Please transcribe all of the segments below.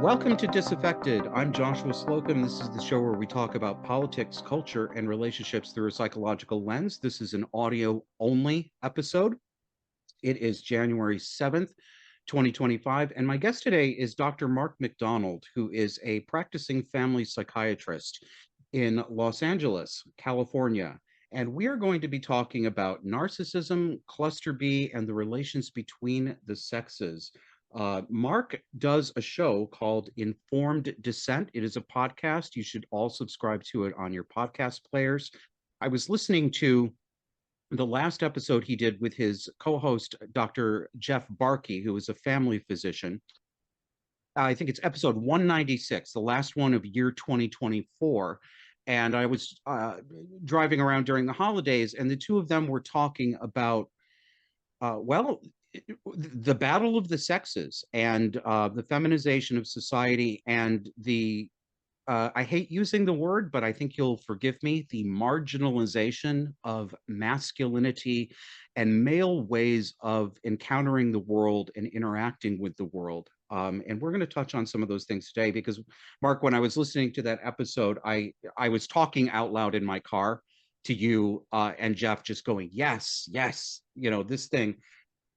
Welcome to Disaffected. I'm Joshua Slocum. This is the show where we talk about politics, culture, and relationships through a psychological lens. This is an audio-only episode. It is January 7th, 2025, and my guest today is Dr. Mark McDonald, who is a practicing family psychiatrist in Los Angeles, California. And we are going to be talking about narcissism, cluster B, and the relations between the sexes. Mark does a show called Informed Dissent. It is a podcast. You should all subscribe to it on your podcast players. I was listening to the last episode he did with his co-host, Dr. Jeff Barke, who is a family physician. I think it's episode 196, the last one of year 2024. And I was driving around during the holidays, and the two of them were talking about, the battle of the sexes and the feminization of society and the I hate using the word, but I think you'll forgive me, the marginalization of masculinity and male ways of encountering the world and interacting with the world. And we're going to touch on some of those things today because, Mark, when I was listening to that episode, I was talking out loud in my car to you and Jeff, just going, yes, yes, this thing.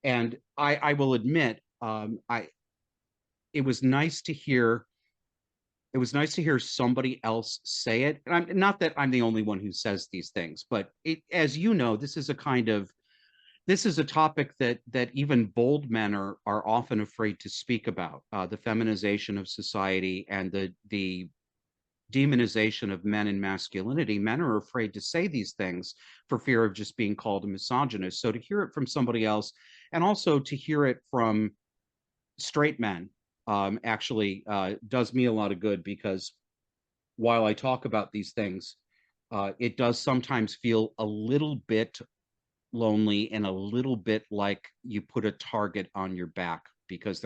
And I will admit, it was nice to hear. It was nice to hear somebody else say it. And I'm not that I'm the only one who says these things, but as you know, this is a topic that even bold men are often afraid to speak about. The feminization of society and the demonization of men and masculinity. Men are afraid to say these things for fear of just being called a misogynist. So to hear it from somebody else, and also to hear it from straight men, actually does me a lot of good, because while I talk about these things, it does sometimes feel a little bit lonely and a little bit like you put a target on your back, because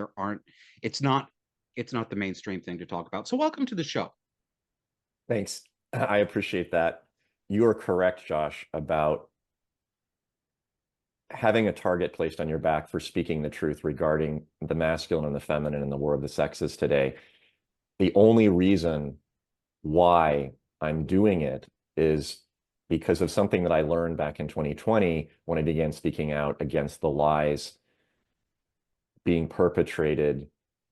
it's not the mainstream thing to talk about. So welcome to the show. Thanks. I appreciate that. You are correct, Josh, about having a target placed on your back for speaking the truth regarding the masculine and the feminine in the war of the sexes today. The only reason why I'm doing it is because of something that I learned back in 2020 when I began speaking out against the lies being perpetrated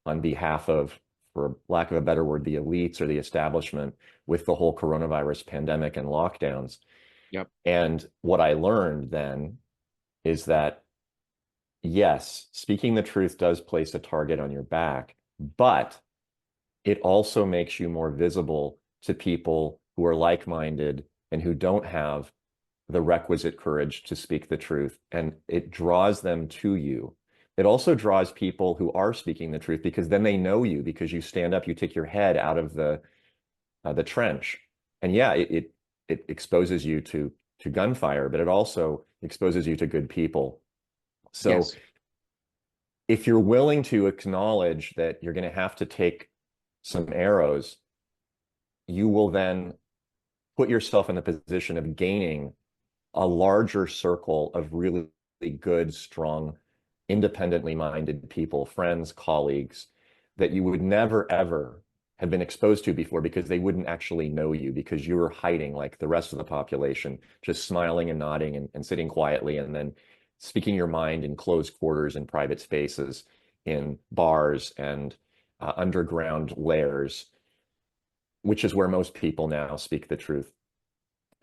on behalf of, for lack of a better word, the elites or the establishment with the whole coronavirus pandemic and lockdowns. Yep. And what I learned then is that, yes, speaking the truth does place a target on your back, but it also makes you more visible to people who are like-minded and who don't have the requisite courage to speak the truth. And it draws them to you. It also draws people who are speaking the truth, because then they know you, because you stand up, you take your head out of the trench. And yeah, it exposes you to gunfire, but it also exposes you to good people. So Yes. if you're willing to acknowledge that you're going to have to take some arrows, you will then put yourself in the position of gaining a larger circle of really good, strong, independently minded people, friends, colleagues, that you would never, ever have been exposed to before, because they wouldn't actually know you, because you were hiding like the rest of the population, just smiling and nodding and sitting quietly, and then speaking your mind in closed quarters and private spaces, in bars and underground lairs, which is where most people now speak the truth.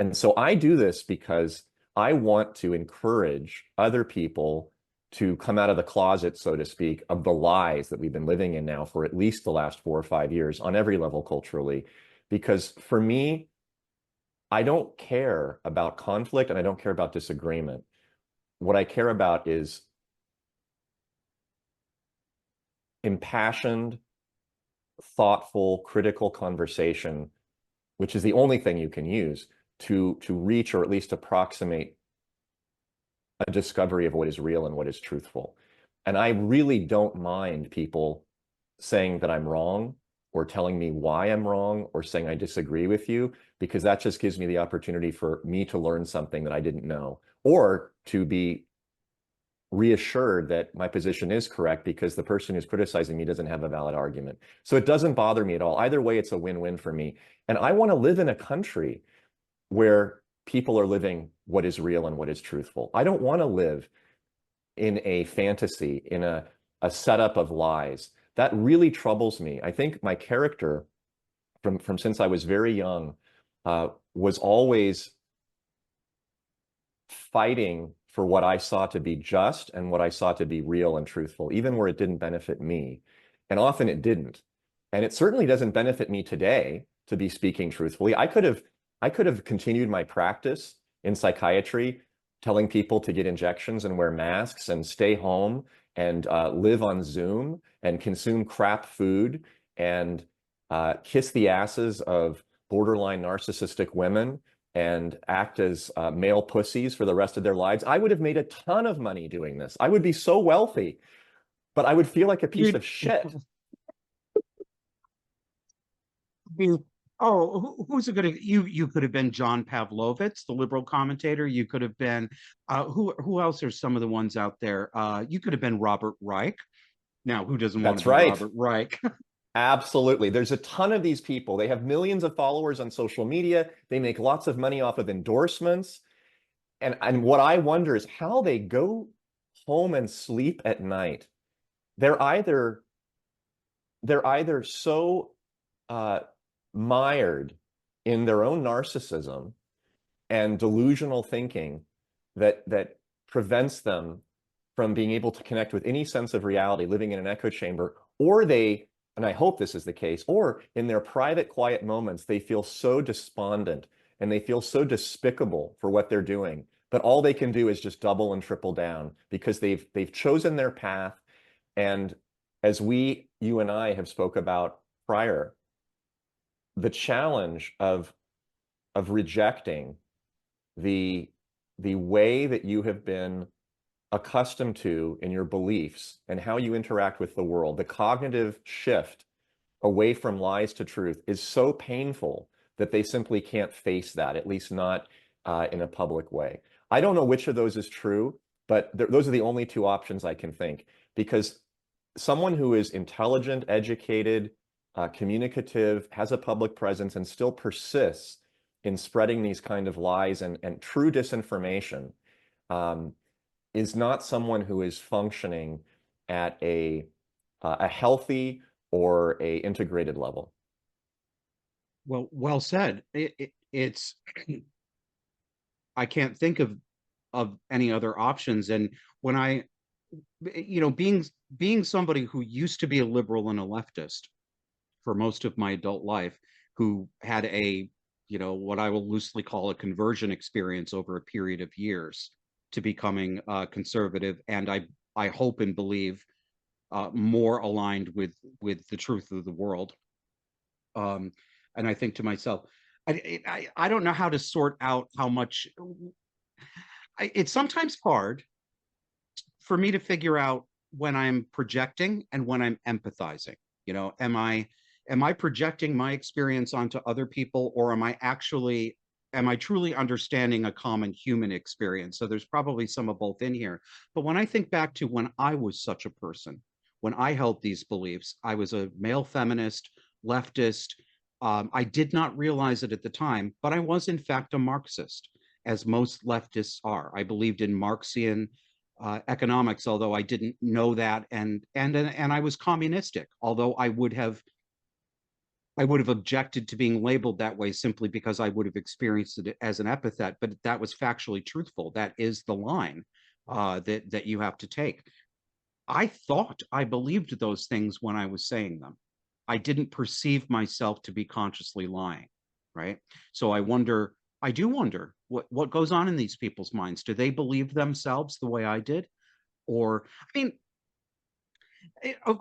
And so I do this because I want to encourage other people to come out of the closet, so to speak, of the lies that we've been living in now for at least the last 4 or 5 years on every level culturally. Because for me, I don't care about conflict and I don't care about disagreement. What I care about is impassioned, thoughtful, critical conversation, which is the only thing you can use to reach or at least approximate a discovery of what is real and what is truthful. And I really don't mind people saying that I'm wrong, or telling me why I'm wrong, or saying I disagree with you, because that just gives me the opportunity for me to learn something that I didn't know, or to be reassured that my position is correct because the person who's criticizing me doesn't have a valid argument. So it doesn't bother me at all. Either way, it's a win-win for me. And I want to live in a country where people are living what is real and what is truthful. I don't want to live in a fantasy, in a setup of lies. That really troubles me. I think my character from since I was very young was always fighting for what I saw to be just and what I saw to be real and truthful, even where it didn't benefit me. And often it didn't. And it certainly doesn't benefit me today to be speaking truthfully. I could have continued my practice in psychiatry, telling people to get injections and wear masks and stay home and live on Zoom and consume crap food and kiss the asses of borderline narcissistic women and act as male pussies for the rest of their lives. I would have made a ton of money doing this. I would be so wealthy, but I would feel like a piece of shit. Oh, who's a good, you could have been John Pavlovitz, the liberal commentator. You could have been who else are some of the ones out there? You could have been Robert Reich. Now, who doesn't want to That's be right. Robert Reich? Absolutely. There's a ton of these people. They have millions of followers on social media. They make lots of money off of endorsements. And what I wonder is how they go home and sleep at night. They're either so mired in their own narcissism and delusional thinking that prevents them from being able to connect with any sense of reality, living in an echo chamber, or they, and I hope this is the case, or in their private, quiet moments, they feel so despondent and they feel so despicable for what they're doing. But all they can do is just double and triple down because they've chosen their path. And as you and I have spoke about prior, the challenge of rejecting the way that you have been accustomed to in your beliefs and how you interact with the world, the cognitive shift away from lies to truth is so painful that they simply can't face that, at least not in a public way. I don't know which of those is true, but those are the only two options I can think, because someone who is intelligent, educated, communicative, has a public presence, and still persists in spreading these kind of lies and true disinformation is not someone who is functioning at a healthy or a integrated level. Well said. It's I can't think of any other options. And when I, being somebody who used to be a liberal and a leftist for most of my adult life, who had a, what I will loosely call a conversion experience over a period of years to becoming conservative, and I hope and believe more aligned with the truth of the world. And I think to myself, I don't know how to sort out how much. It's sometimes hard for me to figure out when I'm projecting and when I'm empathizing. Am I projecting my experience onto other people, or am I truly understanding a common human experience? So there's probably some of both in here. But when I think back to when I was such a person, when I held these beliefs, I was a male feminist, leftist. I did not realize it at the time, but I was in fact a Marxist, as most leftists are. I believed in Marxian economics, although I didn't know that, and I was communistic, although I would have objected to being labeled that way simply because I would have experienced it as an epithet. But that was factually truthful. That is the line that you have to take. I thought I believed those things when I was saying them. I didn't perceive myself to be consciously lying, right? So I do wonder what goes on in these people's minds. Do they believe themselves the way I did? Or, I mean,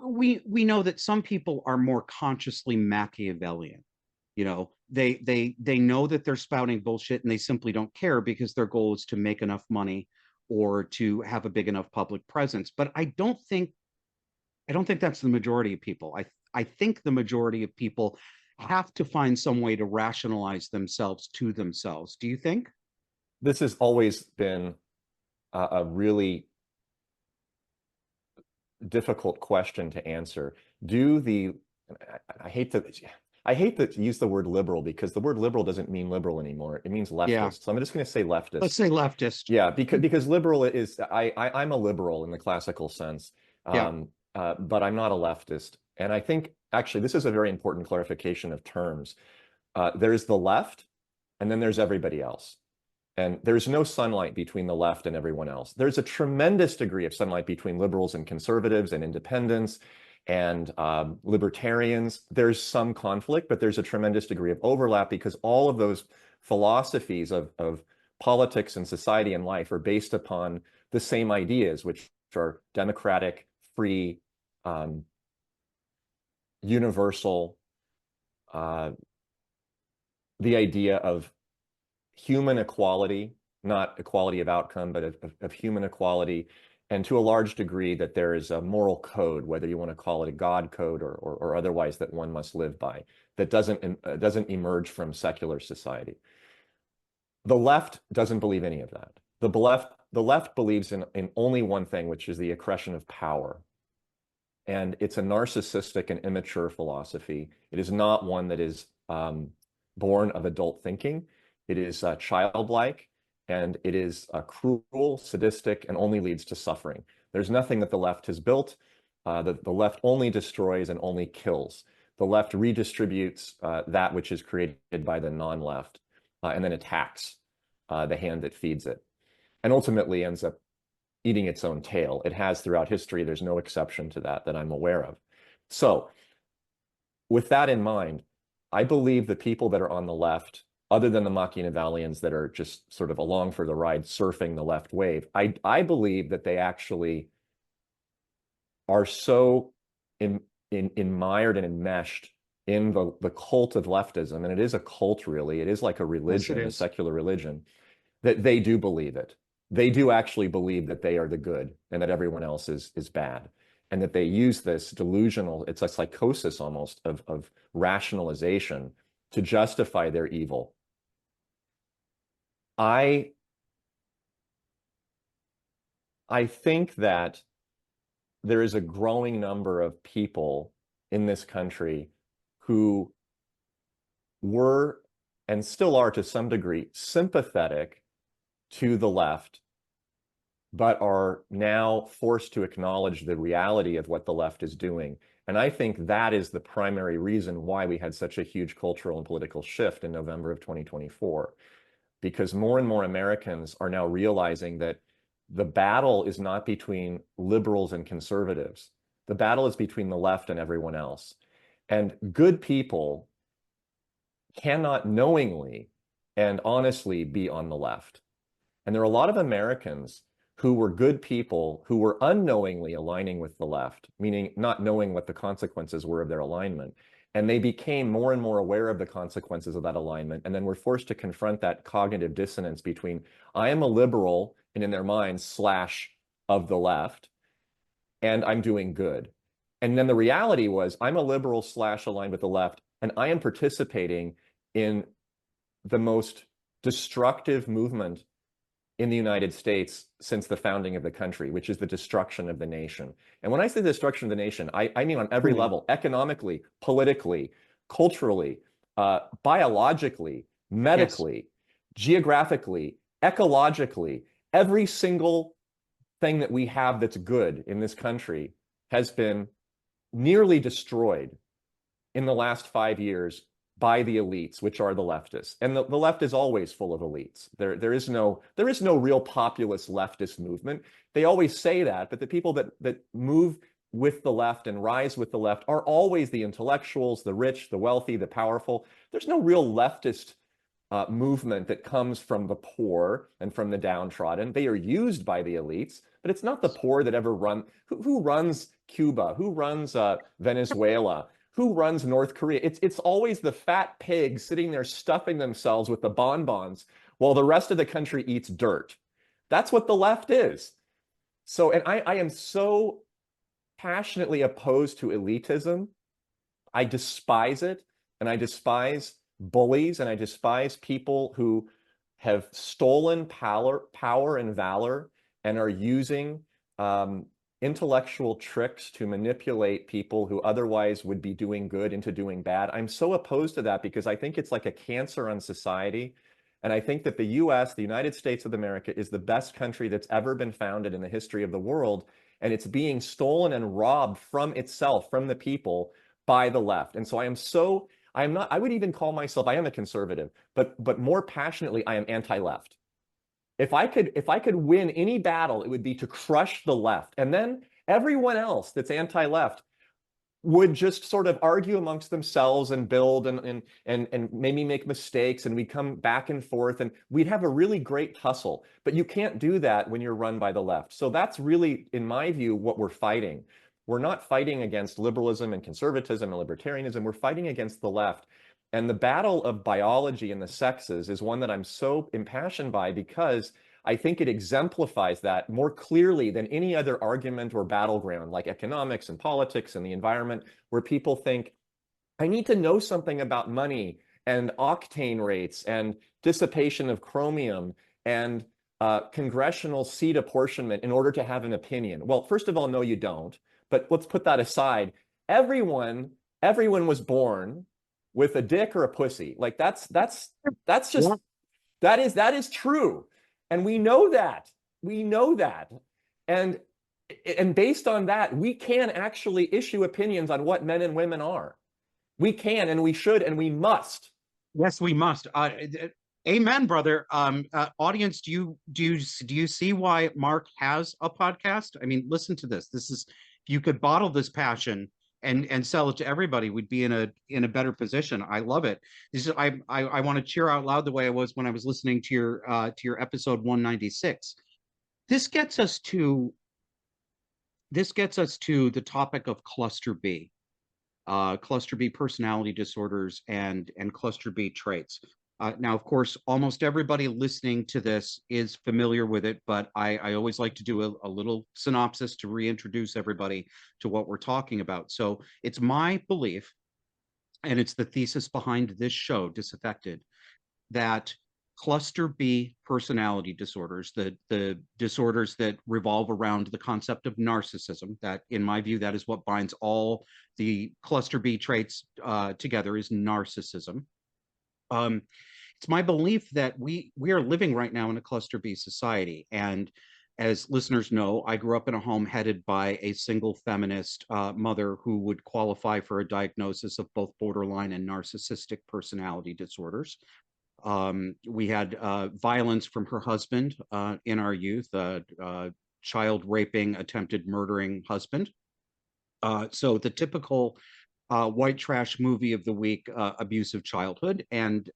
we know that some people are more consciously Machiavellian. They know that they're spouting bullshit and they simply don't care because their goal is to make enough money or to have a big enough public presence. But I don't think that's the majority of people. I think the majority of people have to find some way to rationalize themselves to themselves. Do you think? This has always been a really difficult question to answer. Do the I hate to use the word liberal, because the word liberal doesn't mean liberal anymore. It means Yeah. leftist. So I'm just going to say Let's leftist. say leftist. Yeah, because liberal is I'm a liberal in the classical sense, Yeah. but I'm not a leftist. And I think actually this is a very important clarification of terms. There's the left, and then there's everybody else. And there's no sunlight between the left and everyone else. There's a tremendous degree of sunlight between liberals and conservatives and independents and libertarians. There's some conflict, but there's a tremendous degree of overlap, because all of those philosophies of politics and society and life are based upon the same ideas, which are democratic, free, universal, the idea of human equality, not equality of outcome, but of human equality, and to a large degree that there is a moral code, whether you want to call it a God code or otherwise, that one must live by, that doesn't emerge from secular society. The left doesn't believe any of that. The left believes in only one thing, which is the accretion of power. And it's a narcissistic and immature philosophy. It is not one that is born of adult thinking. It is childlike, and it is cruel, sadistic, and only leads to suffering. There's nothing that the left has built. The left only destroys and only kills. The left redistributes that which is created by the non-left, and then attacks the hand that feeds it, and ultimately ends up eating its own tail. It has throughout history. There's no exception to that I'm aware of. So with that in mind, I believe the people that are on the left, other than the Machiavellians that are just sort of along for the ride, surfing the left wave, I believe that they actually are so mired and enmeshed in the cult of leftism, and it is a cult, really. It is like a religion, Yes, it a is. secular religion, that they do believe it. They do actually believe that they are the good and that everyone else is bad, and that they use this delusional, it's a psychosis almost of rationalization to justify their evil. I think that there is a growing number of people in this country who were and still are to some degree sympathetic to the left, but are now forced to acknowledge the reality of what the left is doing. And I think that is the primary reason why we had such a huge cultural and political shift in November of 2024, because more and more Americans are now realizing that the battle is not between liberals and conservatives. The battle is between the left and everyone else. And good people cannot knowingly and honestly be on the left. And there are a lot of Americans who were good people who were unknowingly aligning with the left, meaning not knowing what the consequences were of their alignment. And they became more and more aware of the consequences of that alignment, and then were forced to confront that cognitive dissonance between, I am a liberal, and in their minds, slash of the left, and I'm doing good. And then the reality was, I'm a liberal slash aligned with the left, and I am participating in the most destructive movement in the United States since the founding of the country, which is the destruction of the nation. And when I say the destruction of the nation, I mean on every level: economically, politically, culturally, biologically, medically, Yes. geographically, ecologically. Every single thing that we have that's good in this country has been nearly destroyed in the last 5 years by the elites, which are the leftists. And the left is always full of elites. There is no real populist leftist movement. They always say that, but the people that move with the left and rise with the left are always the intellectuals, the rich, the wealthy, the powerful. There's no real leftist movement that comes from the poor and from the downtrodden. They are used by the elites, but it's not the poor that ever run. Who runs Cuba? Who runs Venezuela? Who runs North Korea? It's always the fat pigs sitting there stuffing themselves with the bonbons while the rest of the country eats dirt. That's what the left is. So, and I am so passionately opposed to elitism. I despise it, and I despise bullies, and I despise people who have stolen power and valor and are using intellectual tricks to manipulate people who otherwise would be doing good into doing bad. I'm so opposed to that because I think it's like a cancer on society. And I think that the US, the United States of America, is the best country that's ever been founded in the history of the world. And it's being stolen and robbed from itself, from the people, by the left. And so I am not, I would even call myself, I am a conservative, but more passionately, I am anti-left. If I could win any battle, it would be to crush the left. And then everyone else that's anti-left would just sort of argue amongst themselves and build and maybe make mistakes, and we come back and forth, and we'd have a really great tussle. But you can't do that when you're run by the left. So that's really, in my view, what we're fighting. We're not fighting against liberalism and conservatism and libertarianism. We're fighting against the left. And the battle of biology and the sexes is one that I'm so impassioned by because I think it exemplifies that more clearly than any other argument or battleground like economics and politics and the environment, where people think, I need to know something about money and octane rates and dissipation of chromium and congressional seat apportionment in order to have an opinion. Well, first of all, no, you don't. But let's put that aside. Everyone was born with a dick or a pussy. Like that's just that is true. And we know that. We know that. And based on that, we can actually issue opinions on what men and women are. We can, and we should, and we must. Yes, we must. Amen, brother. Audience, do you see why Mark has a podcast? I mean, listen to this. This is, if you could bottle this passion and sell it to everybody, we'd be in a better position. I love it. This is, I want to cheer out loud the way I was when I was listening to your episode 196. This gets us to the topic of cluster B personality disorders and cluster B traits. Now, of course, almost everybody listening to this is familiar with it, but I always like to do a little synopsis to reintroduce everybody to what we're talking about. So it's my belief, and it's the thesis behind this show, Disaffected, that cluster B personality disorders, the disorders that revolve around the concept of narcissism, that in my view, that is what binds all the cluster B traits together, is narcissism. It's my belief that we are living right now in a cluster B society. And as listeners know, I grew up in a home headed by a single feminist mother who would qualify for a diagnosis of both borderline and narcissistic personality disorders. We had violence from her husband in our youth, child raping, attempted murdering husband. So the typical white trash movie of the week, abusive childhood, and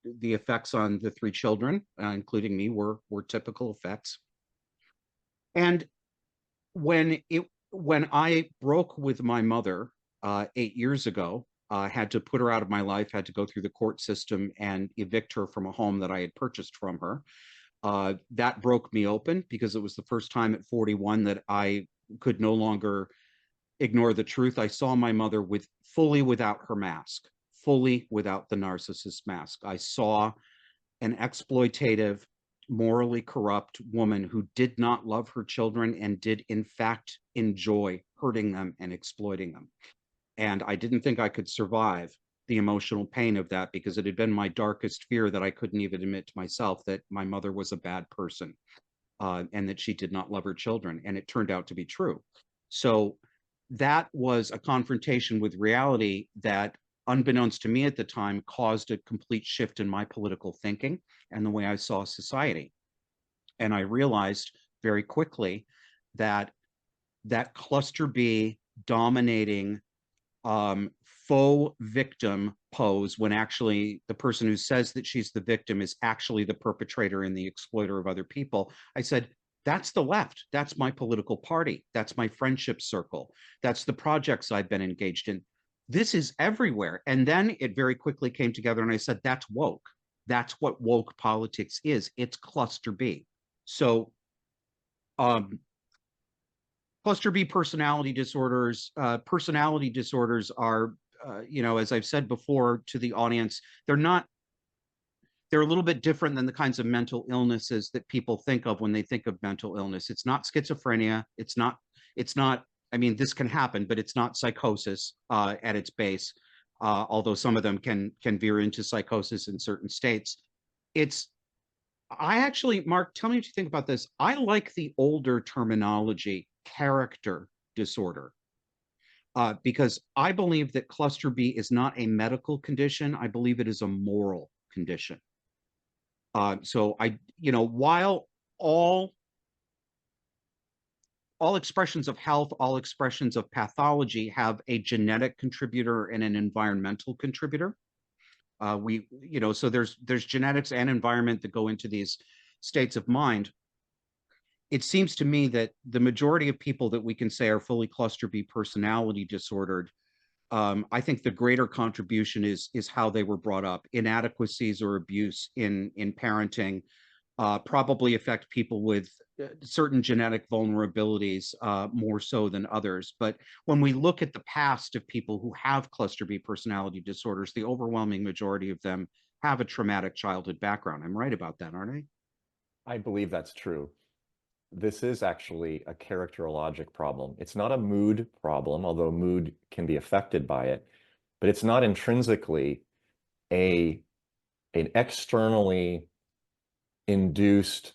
the effects on the three children, including me, were typical effects. And when I broke with my mother 8 years ago, had to put her out of my life, had to go through the court system and evict her from a home that I had purchased from her. That broke me open because it was the first time at 41 that I could no longer ignore the truth. I saw my mother fully without her mask, fully without the narcissist mask. I saw an exploitative, morally corrupt woman who did not love her children and did in fact enjoy hurting them and exploiting them. And I didn't think I could survive the emotional pain of that, because it had been my darkest fear that I couldn't even admit to myself that my mother was a bad person and that she did not love her children. And it turned out to be true. So that was a confrontation with reality that, unbeknownst to me at the time, caused a complete shift in my political thinking and the way I saw society. And I realized very quickly that that cluster B dominating faux victim pose, when actually the person who says that she's the victim is actually the perpetrator and the exploiter of other people, I said, that's the left. That's my political party. That's my friendship circle. That's the projects I've been engaged in. This is everywhere. And then it very quickly came together and I said, that's woke. That's what woke politics is. It's cluster B. So cluster B personality disorders are, as I've said before to the audience, they're a little bit different than the kinds of mental illnesses that people think of when they think of mental illness. It's not schizophrenia. It's not It's not, I mean, this can happen, but it's not psychosis at its base, although some of them can veer into psychosis in certain states. It's, I actually, Mark, tell me what you think about this. I like the older terminology, character disorder, because I believe that cluster B is not a medical condition. I believe it is a moral condition. So I, you know, while all all expressions of health, all expressions of pathology have a genetic contributor and an environmental contributor. You know, so there's genetics and environment that go into these states of mind. It seems to me that the majority of people that we can say are fully cluster B personality disordered, I think the greater contribution is how they were brought up. Inadequacies or abuse in parenting probably affect people with certain genetic vulnerabilities more so than others. But when we look at the past of people who have cluster B personality disorders, the overwhelming majority of them have a traumatic childhood background. I'm right about that, aren't I? I believe that's true. This is actually a characterologic problem. It's not a mood problem, although mood can be affected by it, but it's not intrinsically an externally induced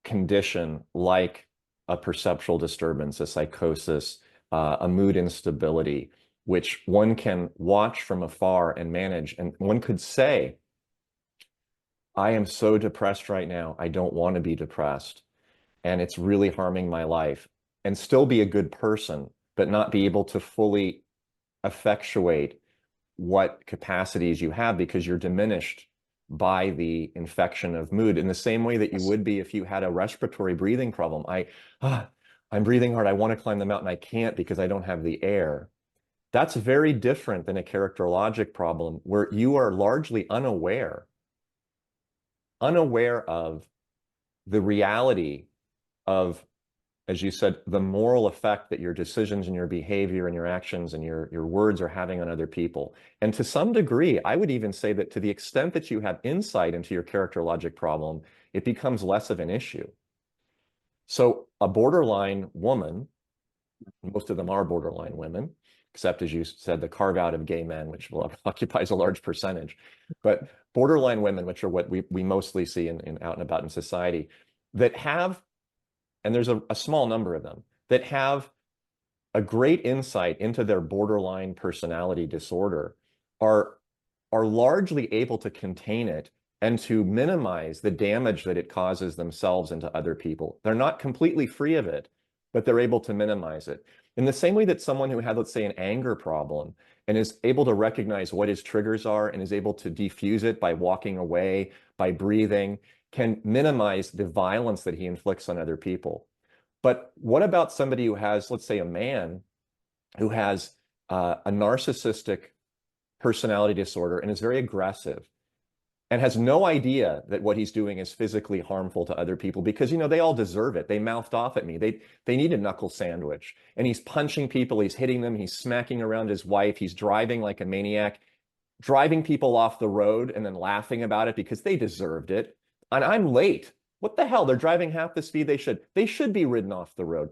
condition like a perceptual disturbance, a psychosis, a mood instability, which one can watch from afar and manage. And one could say, I am so depressed right now. I don't want to be depressed. And it's really harming my life. And still be a good person, but not be able to fully effectuate what capacities you have because you're diminished by the infection of mood in the same way that you would be if you had a respiratory breathing problem. I'm breathing hard. I want to climb the mountain. I can't because I don't have the air. That's very different than a characterologic problem where you are largely unaware of the reality of, as you said, the moral effect that your decisions and your behavior and your actions and your words are having on other people. And to some degree, I would even say that to the extent that you have insight into your characterologic problem, it becomes less of an issue. So a borderline woman, most of them are borderline women, except as you said, the carve out of gay men, which occupies a large percentage. But borderline women, which are what we mostly see in out and about in society, that have, and there's a small number of them, that have a great insight into their borderline personality disorder, are largely able to contain it and to minimize the damage that it causes themselves and to other people. They're not completely free of it, but they're able to minimize it. In the same way that someone who had, let's say, an anger problem and is able to recognize what his triggers are and is able to defuse it by walking away, by breathing, can minimize the violence that he inflicts on other people. But what about somebody who has, let's say, a man who has a narcissistic personality disorder and is very aggressive and has no idea that what he's doing is physically harmful to other people because, you know, they all deserve it. They mouthed off at me. They need a knuckle sandwich. And he's punching people. He's hitting them. He's smacking around his wife. He's driving like a maniac, driving people off the road and then laughing about it because they deserved it. And I'm late. What the hell? They're driving half the speed they should. They should be ridden off the road.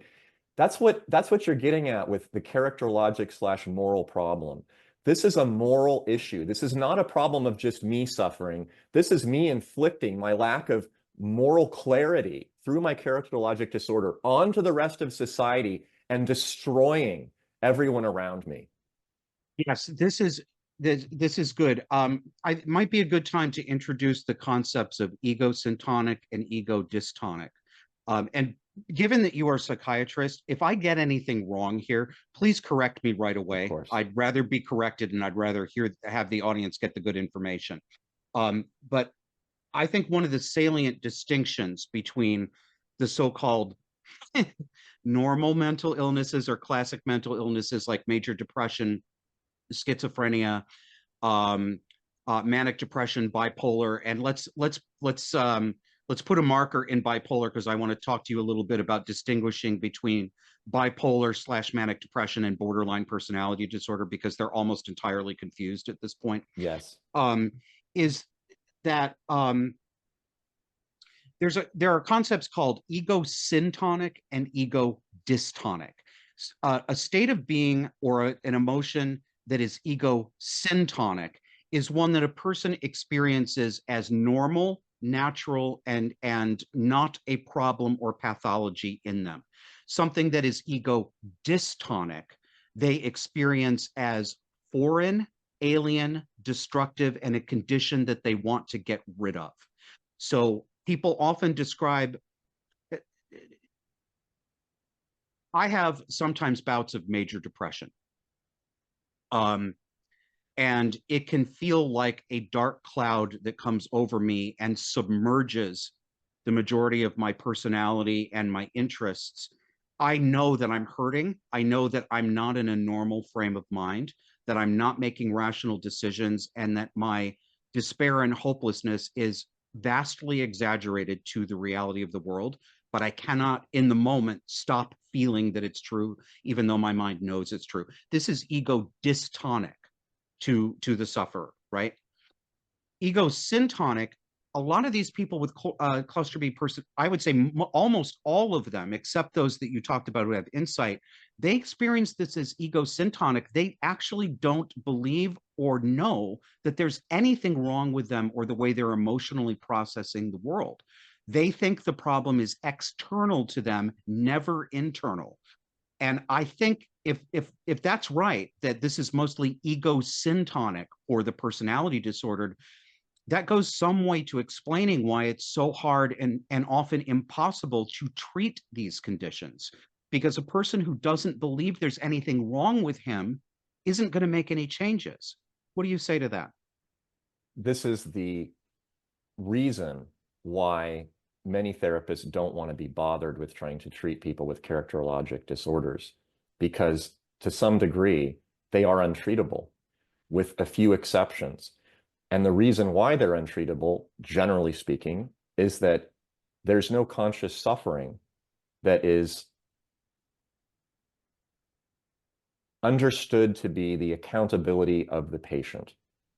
That's what you're getting at with the characterologic / moral problem. This is a moral issue. This is not a problem of just me suffering. This is me inflicting my lack of moral clarity through my characterologic disorder onto the rest of society and destroying everyone around me. Yes, this is good. It might be a good time to introduce the concepts of ego syntonic and ego dystonic. And given that you are a psychiatrist, if I get anything wrong here, please correct me right away. Of course. I'd rather be corrected and I'd rather have the audience get the good information. But I think one of the salient distinctions between the so-called normal mental illnesses or classic mental illnesses like major depression, schizophrenia, manic depression, bipolar, and let's put a marker in bipolar because I want to talk to you a little bit about distinguishing between bipolar / manic depression and borderline personality disorder because they're almost entirely confused at this point. Yes. Is that there are concepts called ego syntonic and ego dystonic. A state of being or an emotion that is ego syntonic is one that a person experiences as normal, natural, and not a problem or pathology in them. Something that is ego dystonic, they experience as foreign, alien, destructive, and a condition that they want to get rid of. So people often describe, I have sometimes bouts of major depression. And it can feel like a dark cloud that comes over me and submerges the majority of my personality and my interests. I know that I'm hurting. I know that I'm not in a normal frame of mind, that I'm not making rational decisions, and that my despair and hopelessness is vastly exaggerated to the reality of the world. But I cannot, in the moment, stop feeling that it's true, even though my mind knows it's true. This is ego dystonic to the sufferer, right? Ego syntonic, a lot of these people with cluster B person, I would say almost all of them, except those that you talked about who have insight, they experience this as ego syntonic. They actually don't believe or know that there's anything wrong with them or the way they're emotionally processing the world. They think the problem is external to them, never internal. And I think if that's right, that this is mostly ego syntonic or the personality disordered, that goes some way to explaining why it's so hard and often impossible to treat these conditions. Because a person who doesn't believe there's anything wrong with him isn't going to make any changes. What do you say to that? This is the reason why many therapists don't want to be bothered with trying to treat people with characterologic disorders, because to some degree, they are untreatable with a few exceptions. And the reason why they're untreatable, generally speaking, is that there's no conscious suffering that is understood to be the accountability of the patient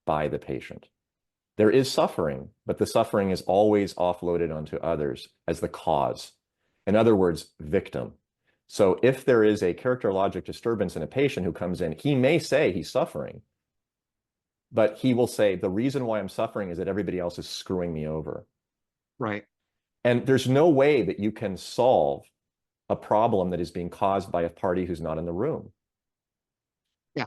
by the patient. There is suffering, but the suffering is always offloaded onto others as the cause. In other words, victim. So if there is a characterologic disturbance in a patient who comes in, he may say he's suffering, but he will say, the reason why I'm suffering is that everybody else is screwing me over. Right. And there's no way that you can solve a problem that is being caused by a party who's not in the room. Yeah.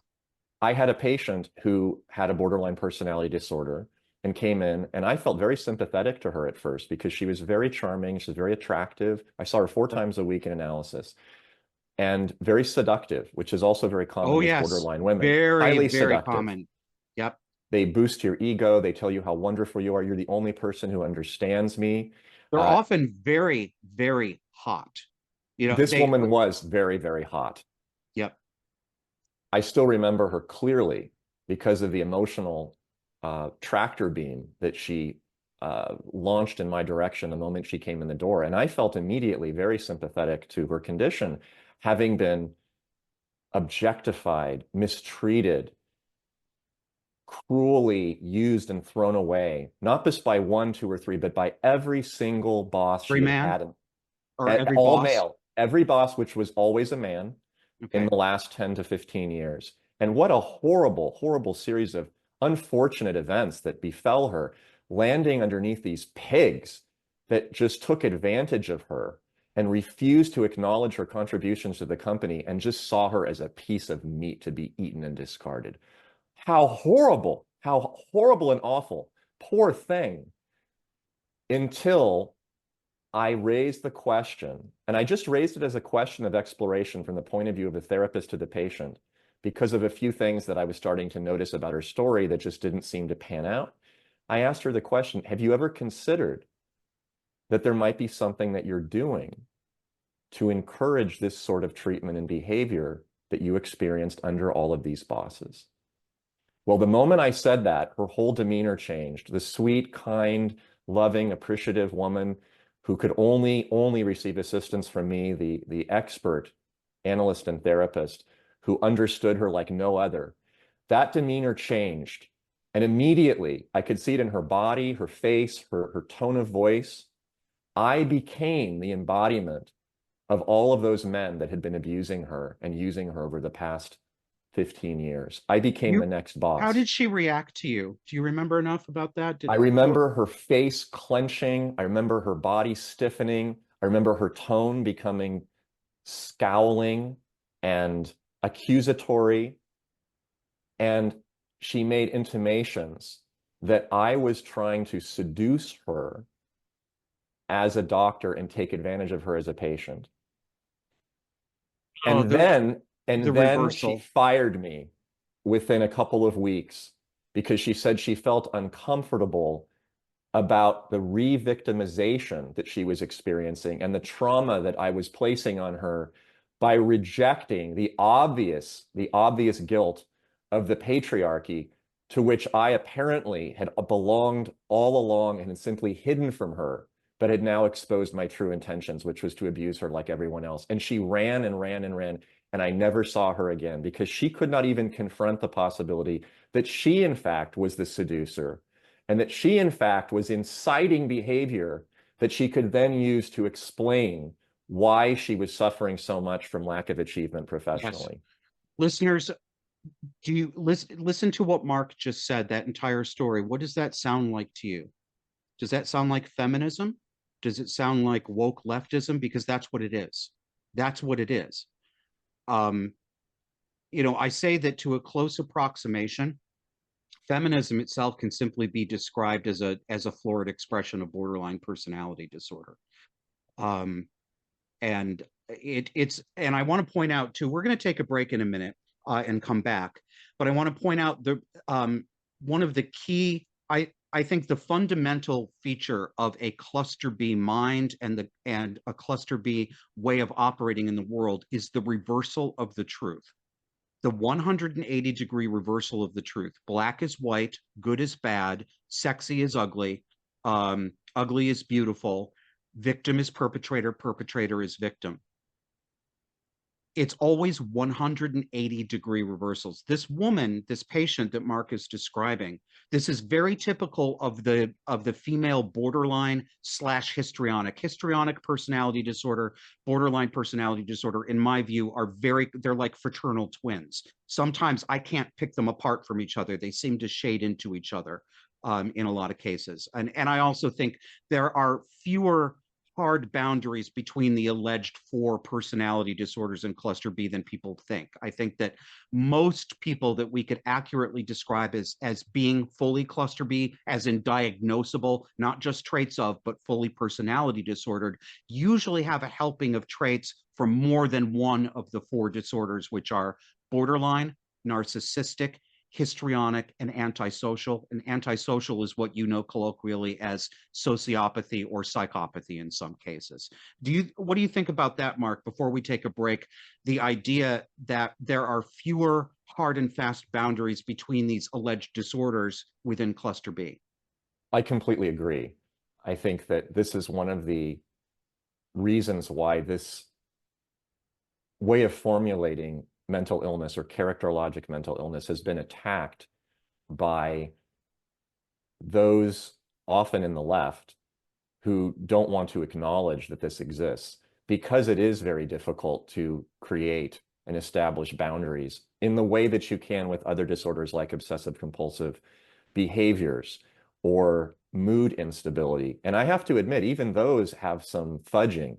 I had a patient who had a borderline personality disorder and came in, and I felt very sympathetic to her at first because she was very charming. She was very attractive. I saw her 4 times a week in analysis, and very seductive, which is also very common Oh, with yes. borderline women. Very, Highly very seductive. common. Yep. They boost your ego. They tell you how wonderful you are. You're the only person who understands me. They're often very, very hot. You know, This woman was very, very hot. Yep. I still remember her clearly because of the emotional tractor beam that she launched in my direction the moment she came in the door. And I felt immediately very sympathetic to her condition, having been objectified, mistreated, cruelly used and thrown away, not just by 1, 2, or 3, but by every single boss she had had. Or every all boss? Male. Every boss, which was always a man, in the last 10 to 15 years. And what a horrible, horrible series of unfortunate events that befell her, landing underneath these pigs that just took advantage of her and refused to acknowledge her contributions to the company and just saw her as a piece of meat to be eaten and discarded. How horrible and awful. Poor thing. Until I raised the question, and I just raised it as a question of exploration from the point of view of the therapist to the patient, because of a few things that I was starting to notice about her story that just didn't seem to pan out. I asked her the question, have you ever considered that there might be something that you're doing to encourage this sort of treatment and behavior that you experienced under all of these bosses? Well, the moment I said that, her whole demeanor changed. The sweet, kind, loving, appreciative woman who could only receive assistance from me, the expert analyst and therapist who understood her like no other, that demeanor changed. And immediately I could see it in her body, her face, her tone of voice. I became the embodiment of all of those men that had been abusing her and using her over the past 15 years. I became You, the next how boss. did she react to you? Do you remember enough about that? I remember her face clenching. I remember her body stiffening. I remember her tone becoming scowling and accusatory. And she made intimations that I was trying to seduce her as a doctor and take advantage of her as a patient. Oh, And then, the and then she reversal. fired me within a couple of weeks because she said she felt uncomfortable about the re-victimization that she was experiencing and the trauma that I was placing on her by rejecting the obvious guilt of the patriarchy to which I apparently had belonged all along and had simply hidden from her, but had now exposed my true intentions, which was to abuse her like everyone else. And she ran and ran and ran, and I never saw her again because she could not even confront the possibility that she, in fact, was the seducer and that she, in fact, was inciting behavior that she could then use to explain why she was suffering so much from lack of achievement Yes. professionally. Listeners, do you listen to what Mark just said, that entire story? What does that sound like to you? Does that sound like feminism? Does it sound like woke leftism? Because that's what it is. That's what it is. Um, I say that to a close approximation, feminism itself can simply be described as a florid expression of borderline personality disorder. Um, and and I want to point out too, we're going to take a break in a minute and come back, but I want to point out one of the key, I think the fundamental feature of a cluster B mind and a cluster B way of operating in the world is the reversal of the truth. The 180-degree reversal of the truth. Black is white, good is bad, sexy is ugly, ugly is beautiful, victim is perpetrator, perpetrator is victim. It's always 180-degree reversals. This woman, this patient that Mark is describing, this is very typical of the female borderline slash histrionic. Histrionic personality disorder, borderline personality disorder, in my view, they're like fraternal twins. Sometimes I can't pick them apart from each other. They seem to shade into each other in a lot of cases. And I also think there are fewer hard boundaries between the alleged 4 personality disorders in cluster B than people think. I think that most people that we could accurately describe as being fully cluster B, as in diagnosable, not just traits of, but fully personality disordered, usually have a helping of traits from more than one of the 4 disorders, which are borderline, narcissistic, histrionic, and antisocial. And antisocial is what you know colloquially as sociopathy or psychopathy in some cases. What do you think about that, Mark, before we take a break? The idea that there are fewer hard and fast boundaries between these alleged disorders within cluster B. I completely agree. I think that this is one of the reasons why this way of formulating mental illness or characterologic mental illness has been attacked by those often in the left who don't want to acknowledge that this exists because it is very difficult to create and establish boundaries in the way that you can with other disorders like obsessive compulsive behaviors or mood instability. And I have to admit, even those have some fudging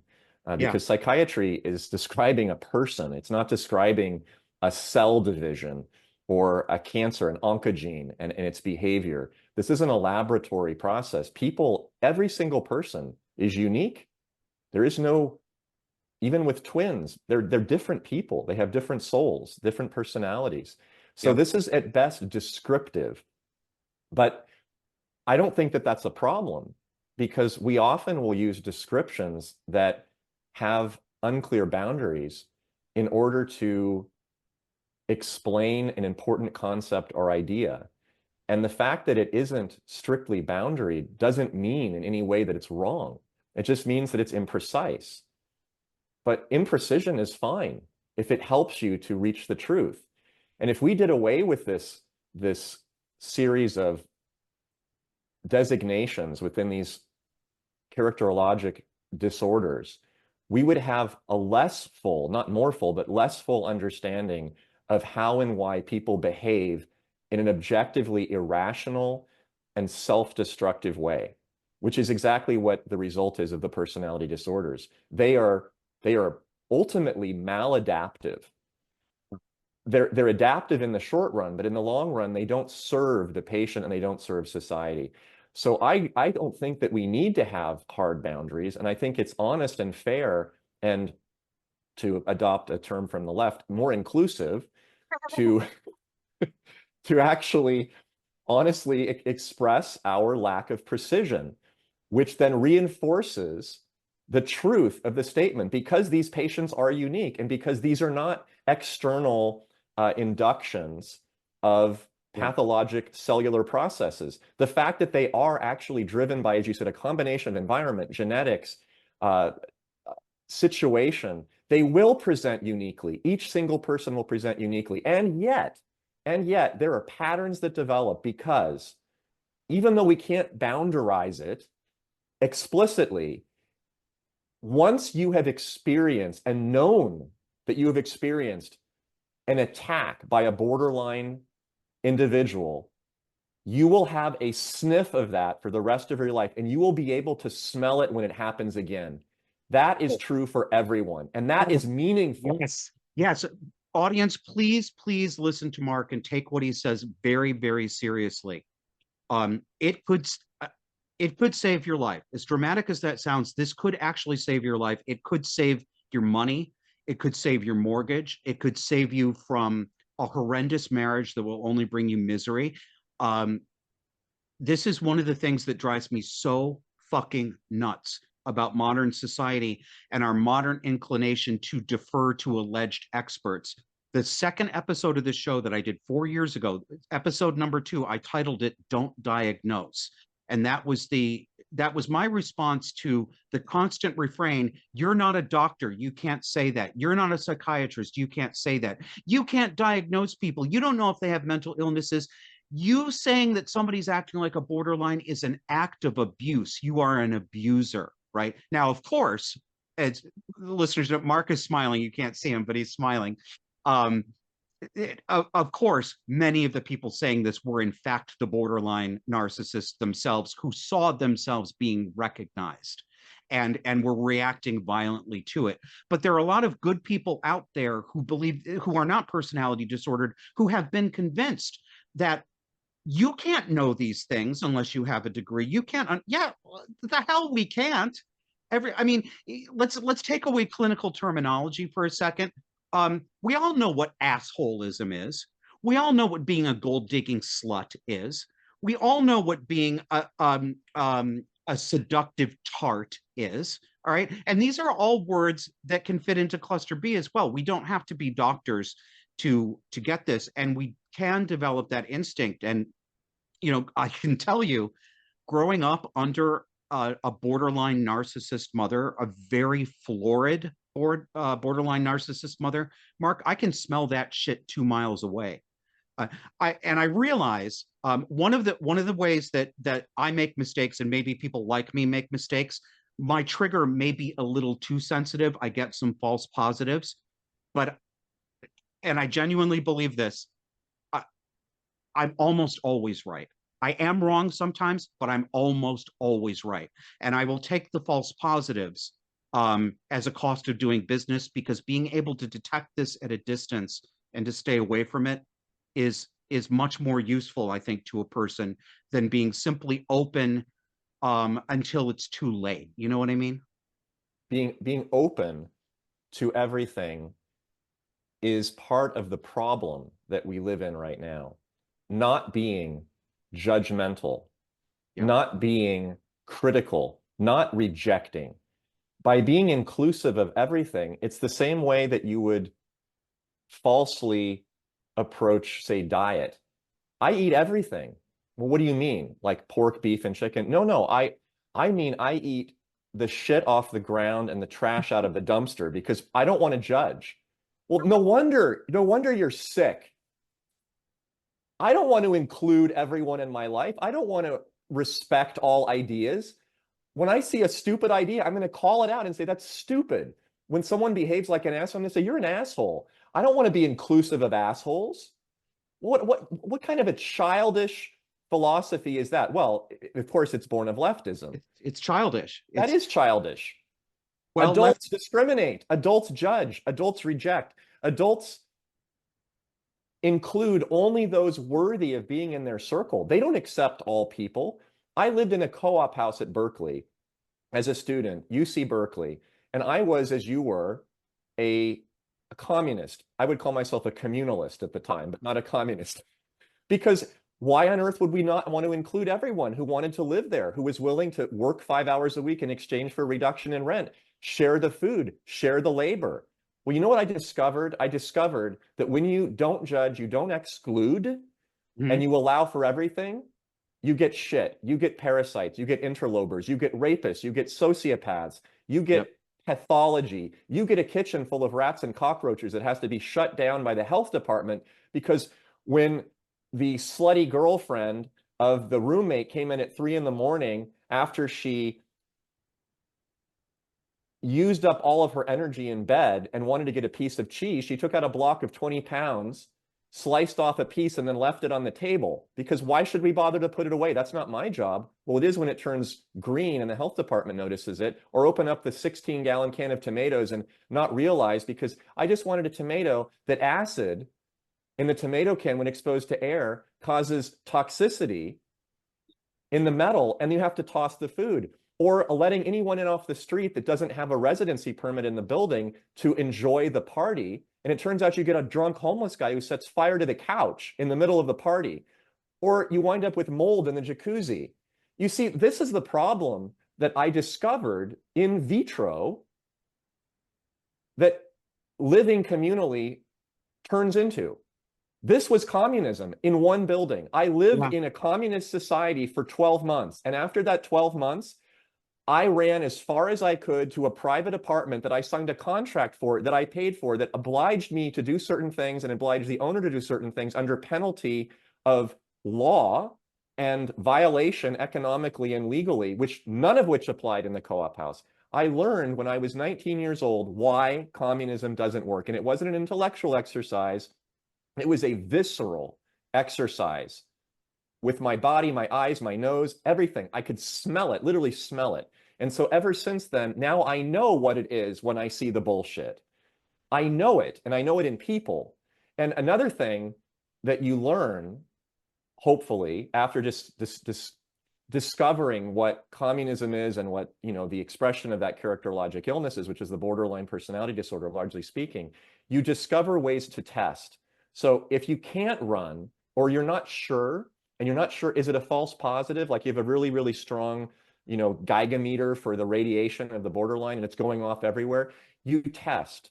Yeah. because psychiatry is describing a person. It's not describing a cell division or a cancer, an oncogene, and its behavior. This isn't a laboratory process. People, every single person is unique. There is no, even with twins, they're different people. They have different souls, different personalities. So Yeah. this is at best descriptive, but I don't think that that's a problem because we often will use descriptions that have unclear boundaries in order to explain an important concept or idea. And the fact that it isn't strictly boundary doesn't mean in any way that it's wrong. It just means that it's imprecise. But imprecision is fine if it helps you to reach the truth. And if we did away with this series of designations within these characterologic disorders, we would have a less full, not more full, but less full understanding of how and why people behave in an objectively irrational and self-destructive way, which is exactly what the result is of the personality disorders. They are ultimately maladaptive. They're adaptive in the short run, but in the long run, they don't serve the patient and they don't serve society. So I don't think that we need to have hard boundaries, and I think it's honest and fair, and to adopt a term from the left, more inclusive, to to actually honestly express our lack of precision, which then reinforces the truth of the statement, because these patients are unique and because these are not external inductions of pathologic cellular processes. The fact that they are actually driven by, as you said, a combination of environment, genetics, situation, they will present uniquely. Each single person will present uniquely. And yet, there are patterns that develop, because even though we can't boundarize it explicitly, once you have experienced and known that you have experienced an attack by a borderline individual, you will have a sniff of that for the rest of your life, and you will be able to smell it when it happens again. That is true for everyone, and that is meaningful. Yes. Yes. Audience, please listen to Mark and take what he says very, very seriously. It could save your life. As dramatic as that sounds, this could actually save your life. It could save your money. It could save your mortgage. It could save you from a horrendous marriage that will only bring you misery. This is one of the things that drives me so fucking nuts about modern society and our modern inclination to defer to alleged experts. The second episode of this show that I did 4 years ago, episode number 2, I titled it "Don't Diagnose." And that was my response to the constant refrain: you're not a doctor, you can't say that. You're not a psychiatrist, you can't say that. You can't diagnose people. You don't know if they have mental illnesses. You saying that somebody's acting like a borderline is an act of abuse. You are an abuser, right? Now, of course, as listeners, Mark is smiling. You can't see him, but he's smiling. Of course, many of the people saying this were in fact the borderline narcissists themselves, who saw themselves being recognized and were reacting violently to it. But there are a lot of good people out there who are not personality disordered, who have been convinced that you can't know these things unless you have a degree. You can't. Yeah, the hell we can't. Let's take away clinical terminology for a second. We all know what assholism is. We all know what being a gold digging slut is. We all know what being a seductive tart is. All right, and these are all words that can fit into cluster B as well. We don't have to be doctors to get this, and we can develop that instinct. And I can tell you, growing up under a borderline narcissist mother, a very florid borderline narcissist mother, Mark, I can smell that shit 2 miles away. I realize one of the ways that I make mistakes, and maybe people like me make mistakes, my trigger may be a little too sensitive. I get some false positives, and I genuinely believe this. I'm almost always right. I am wrong sometimes, but I'm almost always right. And I will take the false positives as a cost of doing business, because being able to detect this at a distance and to stay away from it is much more useful, I think, to a person than being simply open until it's too late. You know what I mean? Being open to everything is part of the problem that we live in right now. Not being judgmental, not being critical, not rejecting. By being inclusive of everything, it's the same way that you would falsely approach, say, diet. I eat everything. Well, what do you mean? Like pork, beef, and chicken? No, I mean I eat the shit off the ground and the trash out of the dumpster because I don't want to judge. Well, no wonder you're sick. I don't want to include everyone in my life. I don't want to respect all ideas. When I see a stupid idea, I'm going to call it out and say, that's stupid. When someone behaves like an asshole, I'm going to say, you're an asshole. I don't want to be inclusive of assholes. What kind of a childish philosophy is that? Well, of course, it's born of leftism. It's childish. That is childish. Well, Adults discriminate. Adults judge. Adults reject. Adults include only those worthy of being in their circle. They don't accept all people. I lived in a co-op house at Berkeley as a student, UC Berkeley, and I was, as you were, a communist. I would call myself a communalist at the time, but not a communist. Because why on earth would we not want to include everyone who wanted to live there, who was willing to work 5 hours a week in exchange for a reduction in rent, share the food, share the labor? Well, you know what I discovered? I discovered that when you don't judge, you don't exclude, and you allow for everything, you get shit, you get parasites, you get interlopers, you get rapists, you get sociopaths, you get pathology, you get a kitchen full of rats and cockroaches that has to be shut down by the health department because when the slutty girlfriend of the roommate came in at 3 a.m. after she used up all of her energy in bed and wanted to get a piece of cheese, she took out a block of 20 pounds, sliced off a piece, and then left it on the table. Because why should we bother to put it away? That's not my job. Well, it is when it turns green and the health department notices it, or open up the 16-gallon can of tomatoes and not realize, because I just wanted a tomato, that acid in the tomato can, when exposed to air, causes toxicity in the metal, and you have to toss the food. Or letting anyone in off the street that doesn't have a residency permit in the building to enjoy the party. And it turns out you get a drunk homeless guy who sets fire to the couch in the middle of the party. Or you wind up with mold in the jacuzzi. You see, this is the problem that I discovered in vitro that living communally turns into. This was communism in one building. I lived in a communist society for 12 months. And after that 12 months, I ran as far as I could to a private apartment that I signed a contract for, that I paid for, that obliged me to do certain things and obliged the owner to do certain things under penalty of law and violation economically and legally, which none of which applied in the co-op house. I learned when I was 19 years old why communism doesn't work. And it wasn't an intellectual exercise. It was a visceral exercise with my body, my eyes, my nose, everything. I could smell it, literally smell it. And so ever since then, now I know what it is when I see the bullshit. I know it, and I know it in people. And another thing that you learn, hopefully, after just discovering what communism is and what, you know, the expression of that characterologic illness is, which is the borderline personality disorder, largely speaking, you discover ways to test. So if you can't run, or you're not sure, and you're not sure, is it a false positive? Like you have a really, really strong, you know, Geiger for the radiation of the borderline and it's going off everywhere, you test.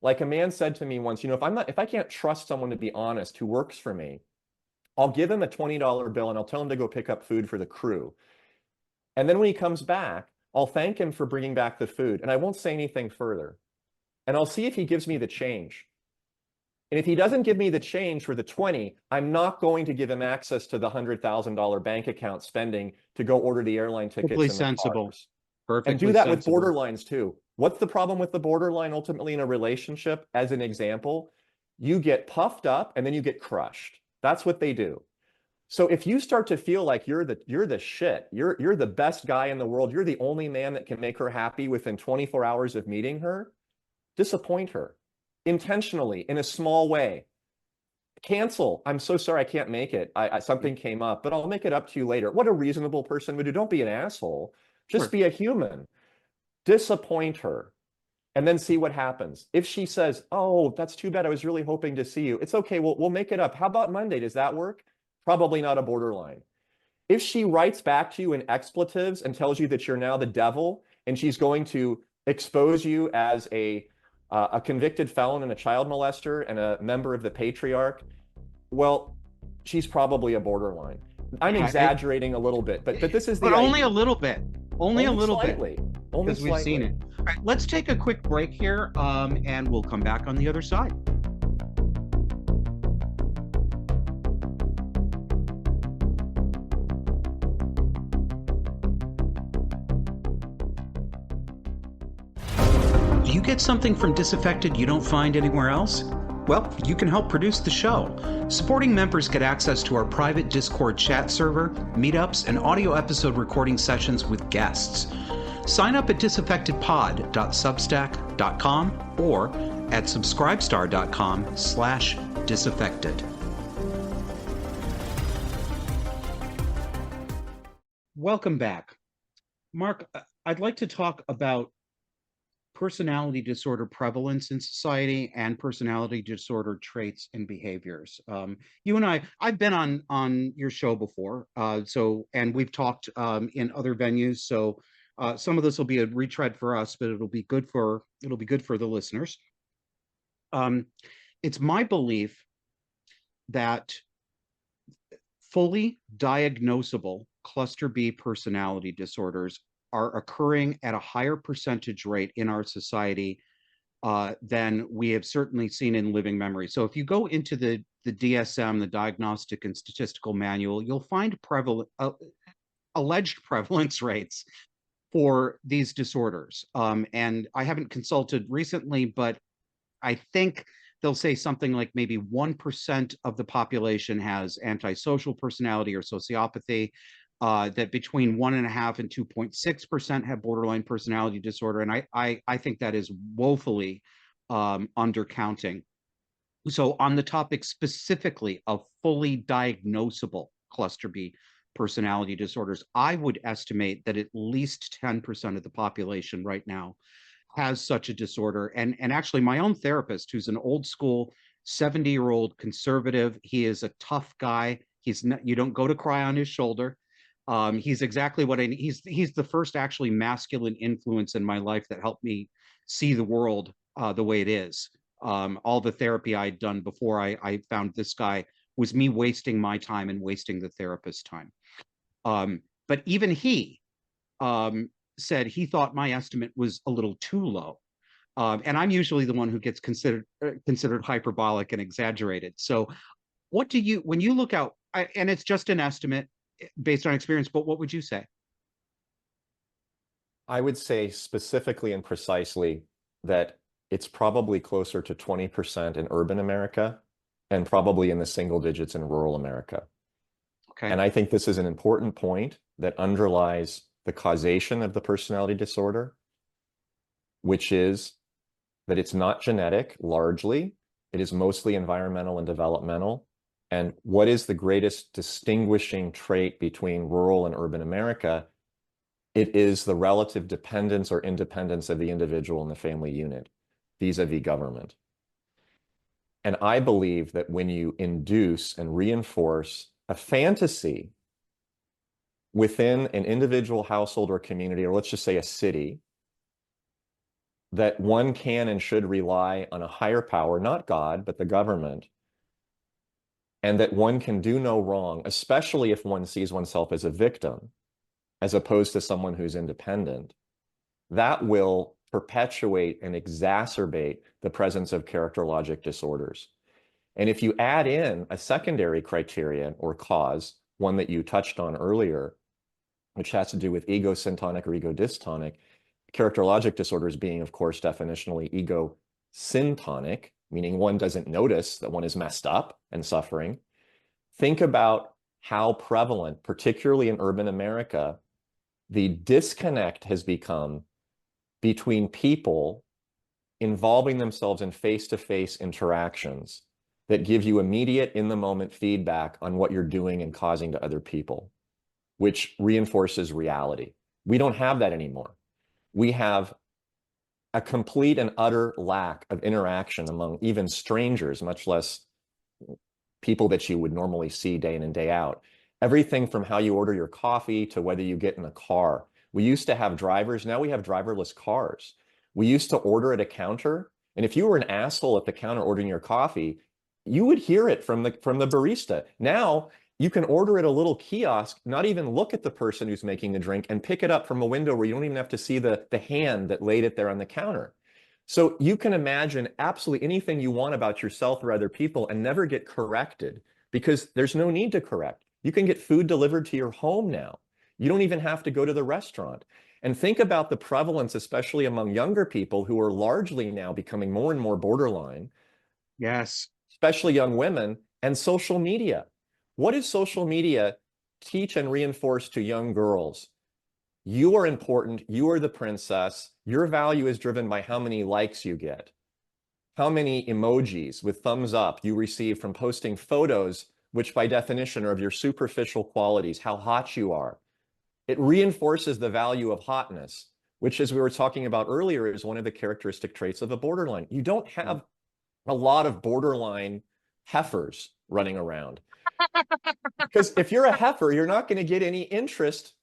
Like a man said to me once, you know, if I can't trust someone to be honest who works for me, I'll give him a $20 bill and I'll tell him to go pick up food for the crew. And then when he comes back, I'll thank him for bringing back the food and I won't say anything further. And I'll see if he gives me the change. And if he doesn't give me the change for the 20, I'm not going to give him access to the $100,000 bank account spending to go order the airline tickets. Perfectly sensible. And do that with borderlines too. What's the problem with the borderline ultimately in a relationship? As an example, you get puffed up and then you get crushed. That's what they do. So if you start to feel like you're the shit, you're the best guy in the world, you're the only man that can make her happy within 24 hours of meeting her, disappoint her. Intentionally, in a small way. Cancel. I'm so sorry I can't make it. Something came up, but I'll make it up to you later. What a reasonable person would do. Don't be an asshole. Just be a human. Disappoint her and then see what happens. If she says, oh, that's too bad, I was really hoping to see you, it's okay, we'll make it up. How about Monday? Does that work? Probably not a borderline. If she writes back to you in expletives and tells you that you're now the devil and she's going to expose you as a convicted felon and a child molester and a member of the patriarch, well, she's probably a borderline. I'm exaggerating a little bit, but this is the But only idea. a little bit. Only a little slightly. bit. Only Because we've seen it. All right, let's take a quick break here, and we'll come back on the other side. Do you get something from Disaffected you don't find anywhere else? Well, you can help produce the show. Supporting members get access to our private Discord chat server, meetups, and audio episode recording sessions with guests. Sign up at disaffectedpod.substack.com or at subscribestar.com/disaffected. Welcome back. Mark, I'd like to talk about personality disorder prevalence in society and personality disorder traits and behaviors. You and I've been on your show before, and we've talked in other venues. So some of this will be a retread for us, but it'll be good for the listeners. It's my belief that fully diagnosable cluster B personality disorders are occurring at a higher percentage rate in our society than we have certainly seen in living memory. So if you go into the DSM, the Diagnostic and Statistical Manual, you'll find alleged prevalence rates for these disorders. And I haven't consulted recently, but I think they'll say something like maybe 1% of the population has antisocial personality or sociopathy. That between 1.5% and 2.6% have borderline personality disorder. And I think that is woefully undercounting. So on the topic specifically of fully diagnosable cluster B personality disorders, I would estimate that at least 10% of the population right now has such a disorder. And actually my own therapist, who's an old school 70-year-old conservative, he is a tough guy. He's not, you don't go to cry on his shoulder. He's exactly what he's the first actually masculine influence in my life that helped me see the world the way it is. All the therapy I'd done before I found this guy was me wasting my time and wasting the therapist's time. But even he said he thought my estimate was a little too low. And I'm usually the one who gets considered hyperbolic and exaggerated. So what do you, when you look out, and it's just an estimate based on experience, but what would you say? I would say specifically and precisely that it's probably closer to 20% in urban America and probably in the single digits in rural America. Okay. And I think this is an important point that underlies the causation of the personality disorder, which is that it's not genetic largely, it is mostly environmental and developmental. And what is the greatest distinguishing trait between rural and urban America? It is the relative dependence or independence of the individual and the family unit vis-a-vis government. And I believe that when you induce and reinforce a fantasy within an individual household or community, or let's just say a city, that one can and should rely on a higher power, not God, but the government, and that one can do no wrong, especially if one sees oneself as a victim, as opposed to someone who's independent, that will perpetuate and exacerbate the presence of characterologic disorders. And if you add in a secondary criterion or cause, one that you touched on earlier, which has to do with ego-syntonic or ego-dystonic, characterologic disorders being, of course, definitionally ego-syntonic, meaning one doesn't notice that one is messed up and suffering. Think about how prevalent, particularly in urban America, the disconnect has become between people involving themselves in face-to-face interactions that give you immediate, in-the-moment feedback on what you're doing and causing to other people, which reinforces reality. We don't have that anymore. We have a complete and utter lack of interaction among even strangers, much less people that you would normally see day in and day out. Everything from how you order your coffee to whether you get in a car. We used to have drivers, now we have driverless cars. We used to order at a counter, and if you were an asshole at the counter ordering your coffee, you would hear it from the barista. Now, you can order at a little kiosk, not even look at the person who's making the drink, and pick it up from a window where you don't even have to see the hand that laid it there on the counter. So you can imagine absolutely anything you want about yourself or other people and never get corrected because there's no need to correct. You can get food delivered to your home now. You don't even have to go to the restaurant. And think about the prevalence, especially among younger people who are largely now becoming more and more borderline, Yes. especially young women, and social media. What does social media teach and reinforce to young girls? You are important. You are the princess. Your value is driven by how many likes you get, how many emojis with thumbs up you receive from posting photos, which by definition are of your superficial qualities, how hot you are. It reinforces the value of hotness, which, as we were talking about earlier, is one of the characteristic traits of a borderline. You don't have a lot of borderline heifers running around. Because if you're a heifer, you're not going to get any interest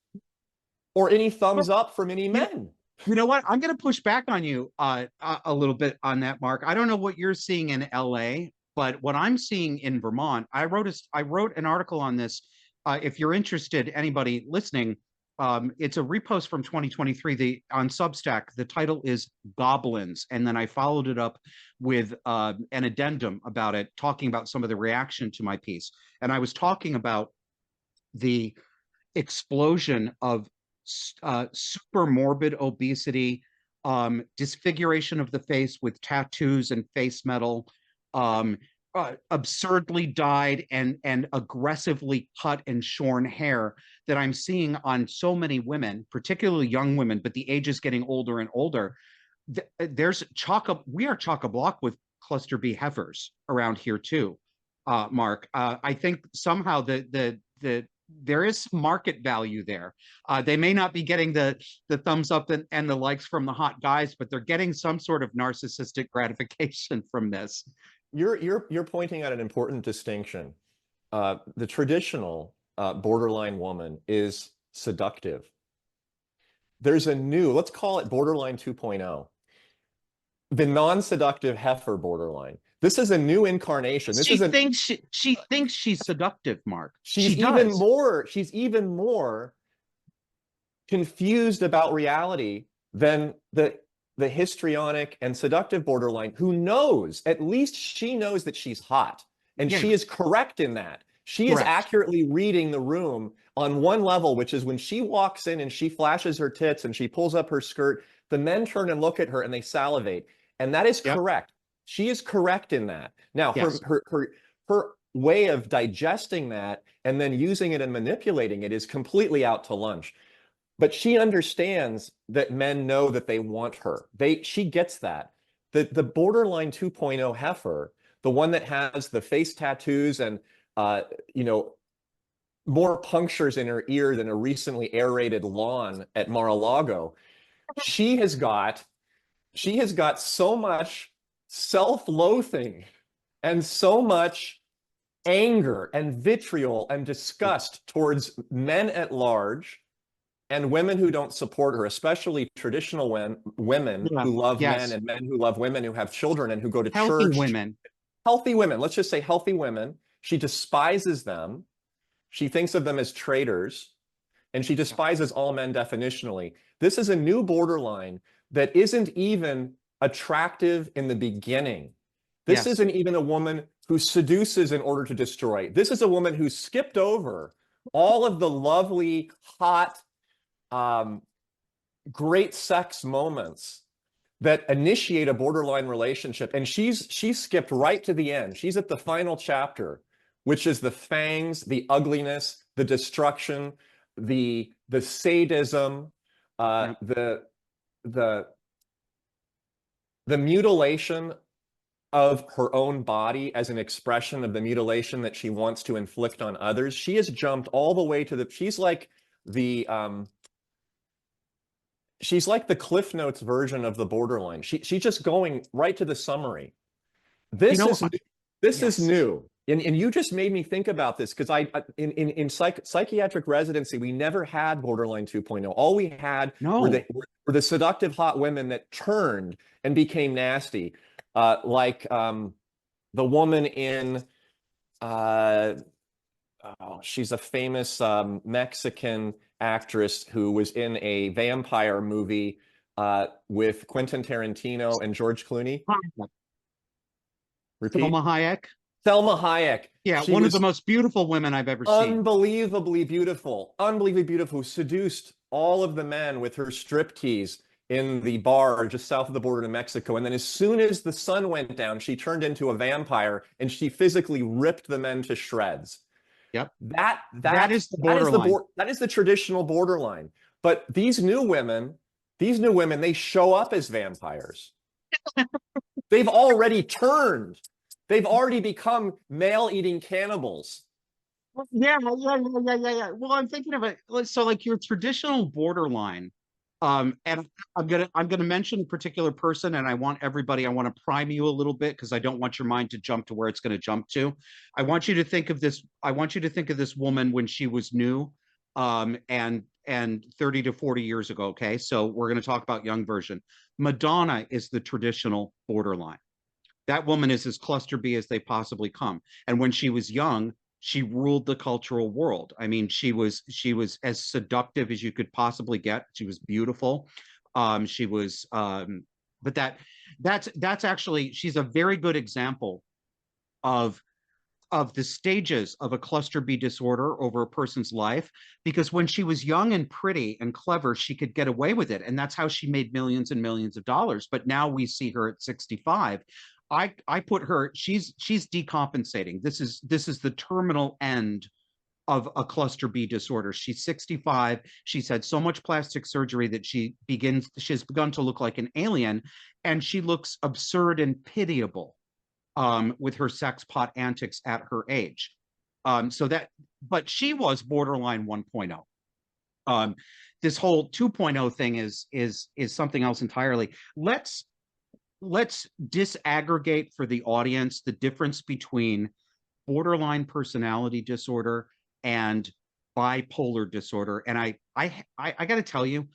or any thumbs up from any men. You know what? I'm going to push back on you a little bit on that, Mark. I don't know what you're seeing in LA, but what I'm seeing in Vermont, I wrote an article on this. If you're interested, anybody listening, it's a repost from 2023 on Substack. The title is Goblins. And then I followed it up with an addendum about it, talking about some of the reaction to my piece. And I was talking about the explosion of super morbid obesity, disfiguration of the face with tattoos and face metal, absurdly dyed and aggressively cut and shorn hair that I'm seeing on so many women, particularly young women, but the age is getting older and older. There's we are chock-a-block with cluster B heifers around here too, Mark. I think somehow there is market value there. They may not be getting the thumbs up and the likes from the hot guys, but they're getting some sort of narcissistic gratification from this. You're pointing out an important distinction. The traditional borderline woman is seductive. There's a new, let's call it borderline 2.0. The non-seductive heifer borderline. This is a new incarnation. She thinks she's seductive, Mark. She's even more confused about reality than the histrionic and seductive borderline, who knows, at least she knows that she's hot. And she is correct in that. She is accurately reading the room on one level, which is when she walks in and she flashes her tits and she pulls up her skirt, the men turn and look at her and they salivate. And that is correct. She is correct in that. Now, her way of digesting that and then using it and manipulating it is completely out to lunch. But she understands that men know that they want her. She gets that. The borderline 2.0 heifer, the one that has the face tattoos and more punctures in her ear than a recently aerated lawn at Mar-a-Lago, she has got so much self-loathing and so much anger and vitriol and disgust towards men at large and women who don't support her, especially traditional women who love men and men who love women who have children and who go to church. Healthy women. Let's just say healthy women. She despises them. She thinks of them as traitors, and she despises all men definitionally. This is a new borderline that isn't even attractive in the beginning. This isn't even a woman who seduces in order to destroy. This is a woman who skipped over all of the lovely, hot, great sex moments that initiate a borderline relationship. And she's skipped right to the end. She's at the final chapter, which is the fangs, the ugliness, the destruction, the sadism, the mutilation of her own body as an expression of the mutilation that she wants to inflict on others. She has jumped all the way to she's like the Cliff Notes version of the borderline. She's just going right to the summary. This is new. And you just made me think about this, because in psychiatric residency, we never had borderline 2.0. All we had were the seductive hot women that turned and became nasty. Like the woman in, she's a famous Mexican actress who was in a vampire movie with Quentin Tarantino and George Clooney. Repeat. Selma Hayek. Selma Hayek. Yeah, one of the most beautiful women I've ever seen. Unbelievably beautiful, seduced all of the men with her striptease in the bar just south of the border to Mexico. And then as soon as the sun went down, she turned into a vampire and she physically ripped the men to shreds. Yep. That That that is the that is borderline. that is the traditional borderline. But these new women, they show up as vampires. They've already turned. They've already become male-eating cannibals. Yeah. Well, I'm thinking of it. So, like your traditional borderline, and I'm gonna mention a particular person, and I want to prime you a little bit because I don't want your mind to jump to where it's going to jump to. I want you to think of this woman when she was new, and 30 to 40 years ago. Okay, so we're going to talk about young version. Madonna is the traditional borderline. That woman is as cluster B as they possibly come. And when she was young, she ruled the cultural world. I mean, she was as seductive as you could possibly get. She was beautiful. She was, but that's actually she's a very good example of the stages of a cluster B disorder over a person's life, because when she was young and pretty and clever, she could get away with it. And that's how she made millions and millions of dollars. But now we see her at 65. I put her, she's decompensating. This is the terminal end of a cluster B disorder. She's 65. She's had so much plastic surgery that she's begun to look like an alien, and she looks absurd and pitiable with her sex pot antics at her age. But she was borderline 1.0. This whole 2.0 thing is something else entirely. Let's disaggregate for the audience the difference between borderline personality disorder and bipolar disorder. And I got to tell you,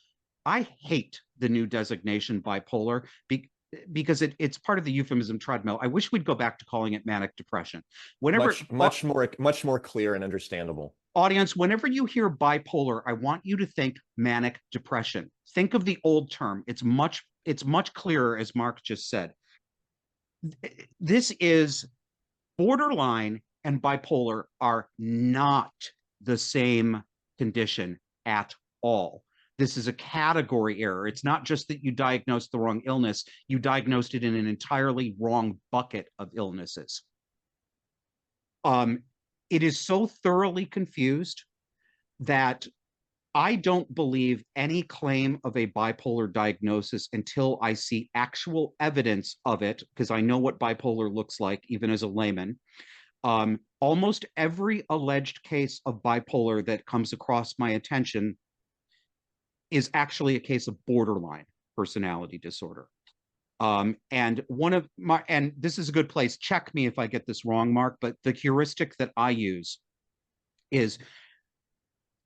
I hate the new designation bipolar because it's part of the euphemism treadmill. I wish we'd go back to calling it manic depression. Whenever Much more clear and understandable. Audience, whenever you hear bipolar, I want you to think manic depression. Think of the old term. It's much clearer, as Mark just said. This is borderline and bipolar are not the same condition at all. This is a category error. It's not just that you diagnosed the wrong illness, you diagnosed it in an entirely wrong bucket of illnesses. It is so thoroughly confused that I don't believe any claim of a bipolar diagnosis until I see actual evidence of it, because I know what bipolar looks like, even as a layman. Almost every alleged case of bipolar that comes across my attention is actually a case of borderline personality disorder. And this is a good place, check me if I get this wrong, Mark, but the heuristic that I use is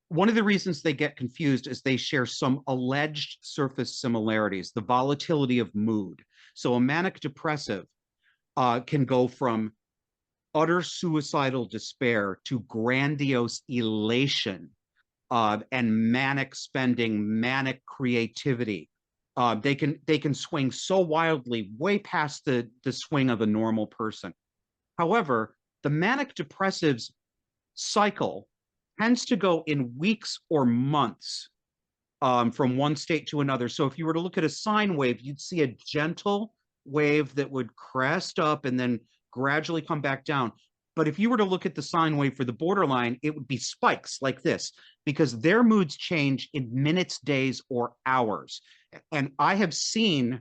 one of the reasons they get confused is they share some alleged surface similarities, the volatility of mood. So a manic depressive can go from utter suicidal despair to grandiose elation and manic spending, manic creativity. They can swing so wildly, way past the swing of a normal person. However, the manic depressive's cycle tends to go in weeks or months from one state to another. So if you were to look at a sine wave, you'd see a gentle wave that would crest up and then gradually come back down. But if you were to look at the sine wave for the borderline, it would be spikes like this, because their moods change in minutes, days, or hours. And I've seen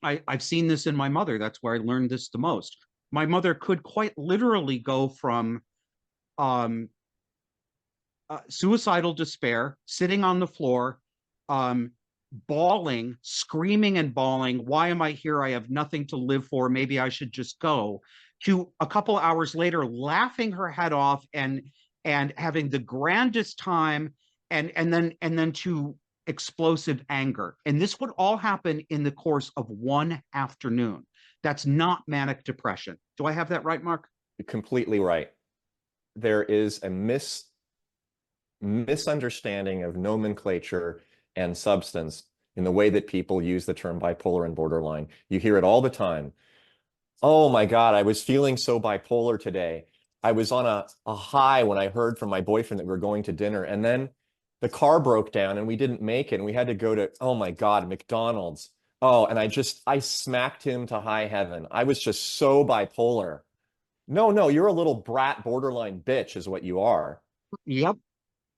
this in my mother. That's where I learned this the most. My mother could quite literally go from suicidal despair, sitting on the floor, bawling, screaming and bawling. Why am I here? I have nothing to live for. Maybe I should just go. To a couple hours later, laughing her head off and having the grandest time, and then to explosive anger. And this would all happen in the course of one afternoon. That's not manic depression. Do I have that right, Mark? You're completely right. There is a misunderstanding of nomenclature and substance in the way that people use the term bipolar and borderline. You hear it all the time. Oh my God, I was feeling so bipolar today. I was on a high when I heard from my boyfriend that we were going to dinner. And then the car broke down and we didn't make it. And we had to go to, oh my God, McDonald's. Oh, and I smacked him to high heaven. I was just so bipolar. No, no, you're a little brat, borderline bitch is what you are. Yep.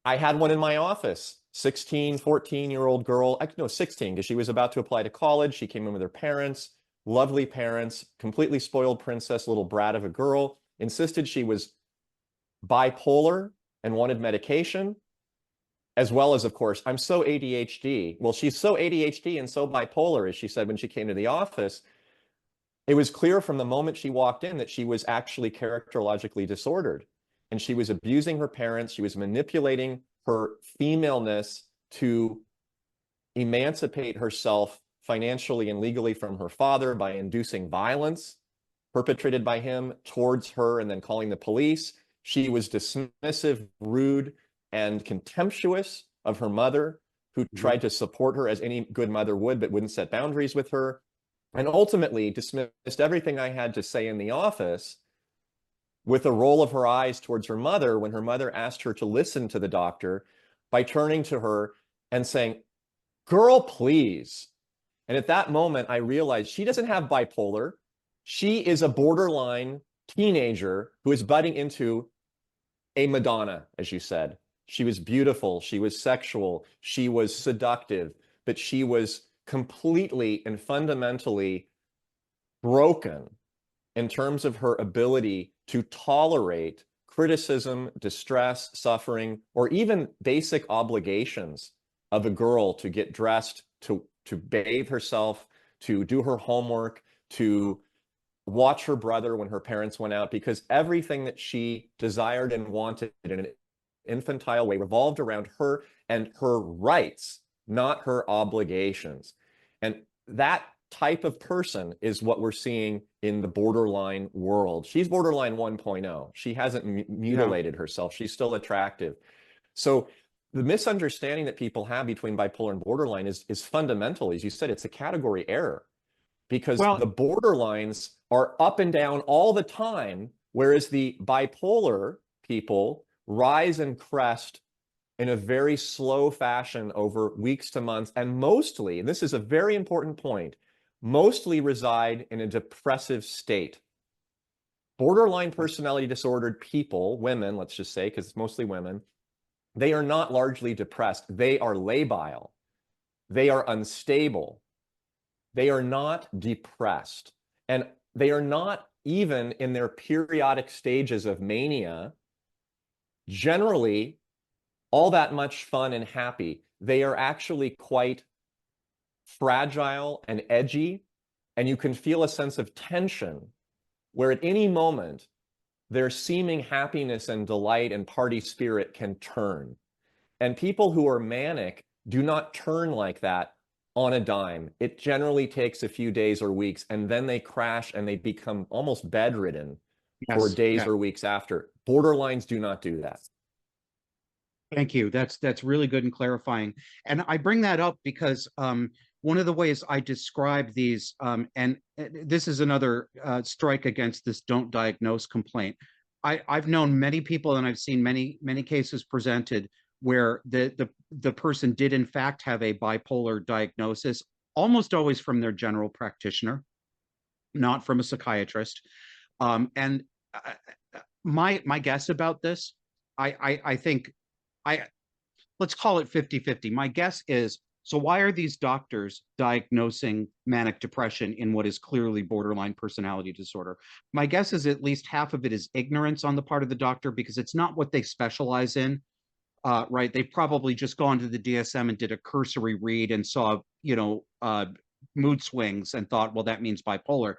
I had one in my office, 16, 14-year-old girl. No, 16, because she was about to apply to college. She came in with her parents, lovely parents, completely spoiled princess, little brat of a girl, insisted she was bipolar and wanted medication, as well as, of course, I'm so ADHD. Well, she's so ADHD and so bipolar, as she said when she came to the office. It was clear from the moment she walked in that she was actually characterologically disordered. And she was abusing her parents. She was manipulating her femaleness to emancipate herself financially and legally from her father by inducing violence perpetrated by him towards her and then calling the police. She was dismissive, rude, and contemptuous of her mother, who tried to support her as any good mother would, but wouldn't set boundaries with her, and ultimately dismissed everything I had to say in the office with a roll of her eyes towards her mother when her mother asked her to listen to the doctor by turning to her and saying, "Girl, please." And at that moment, I realized she doesn't have bipolar. She is a borderline teenager who is budding into a Madonna, as you said. She was beautiful. She was sexual. She was seductive, but she was completely and fundamentally broken in terms of her ability to tolerate criticism, distress, suffering, or even basic obligations of a girl to get dressed, to bathe herself, to do her homework, to watch her brother when her parents went out, because everything that she desired and wanted in an infantile way revolved around her and her rights, not her obligations. And that type of person is what we're seeing in the borderline world. She's borderline 1.0. She hasn't mutilated herself. She's still attractive. So the misunderstanding that people have between bipolar and borderline is fundamental. As you said, it's a category error, because Well, the borderlines are up and down all the time, whereas the bipolar people rise and crest in a very slow fashion over weeks to months, and mostly, and this is a very important point, mostly reside in a depressive state. Borderline personality disordered people, women, let's just say, because it's mostly women, they are not largely depressed. They are labile. They are unstable. They are not depressed. And they are not even in their periodic stages of mania generally all that much fun and happy. They are actually quite fragile and edgy, and you can feel a sense of tension where at any moment their seeming happiness and delight and party spirit can turn. And people who are manic do not turn like that on a dime. It generally takes a few days or weeks, and then they crash and they become almost bedridden for yes. days Yeah. or weeks after. Borderlines do not do that. Thank you. That's really good and clarifying. And I bring that up because one of the ways I describe these, and this is another strike against this don't diagnose complaint. I've known many people, and I've seen many cases presented where the person did in fact have a bipolar diagnosis, almost always from their general practitioner, not from a psychiatrist. And my guess about this, I think I let's call it 50-50. My guess is, so why are these doctors diagnosing manic depression in what is clearly borderline personality disorder? My guess is at least half of it is ignorance on the part of the doctor, because it's not what they specialize in. Right? They probably just gone to the DSM and did a cursory read and saw, mood swings and thought, well, that means bipolar.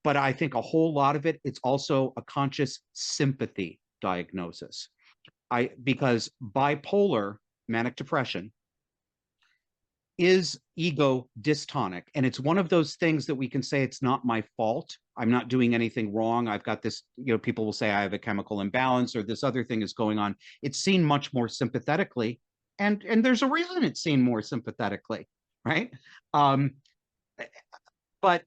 But I think a whole lot of it, it's also a conscious sympathy diagnosis. Because bipolar manic depression is ego dystonic, and it's one of those things that we can say it's not my fault. I'm not doing anything wrong. I've got this, people will say I have a chemical imbalance or this other thing is going on. It's seen much more sympathetically, and there's a reason it's seen more sympathetically, right? Um, but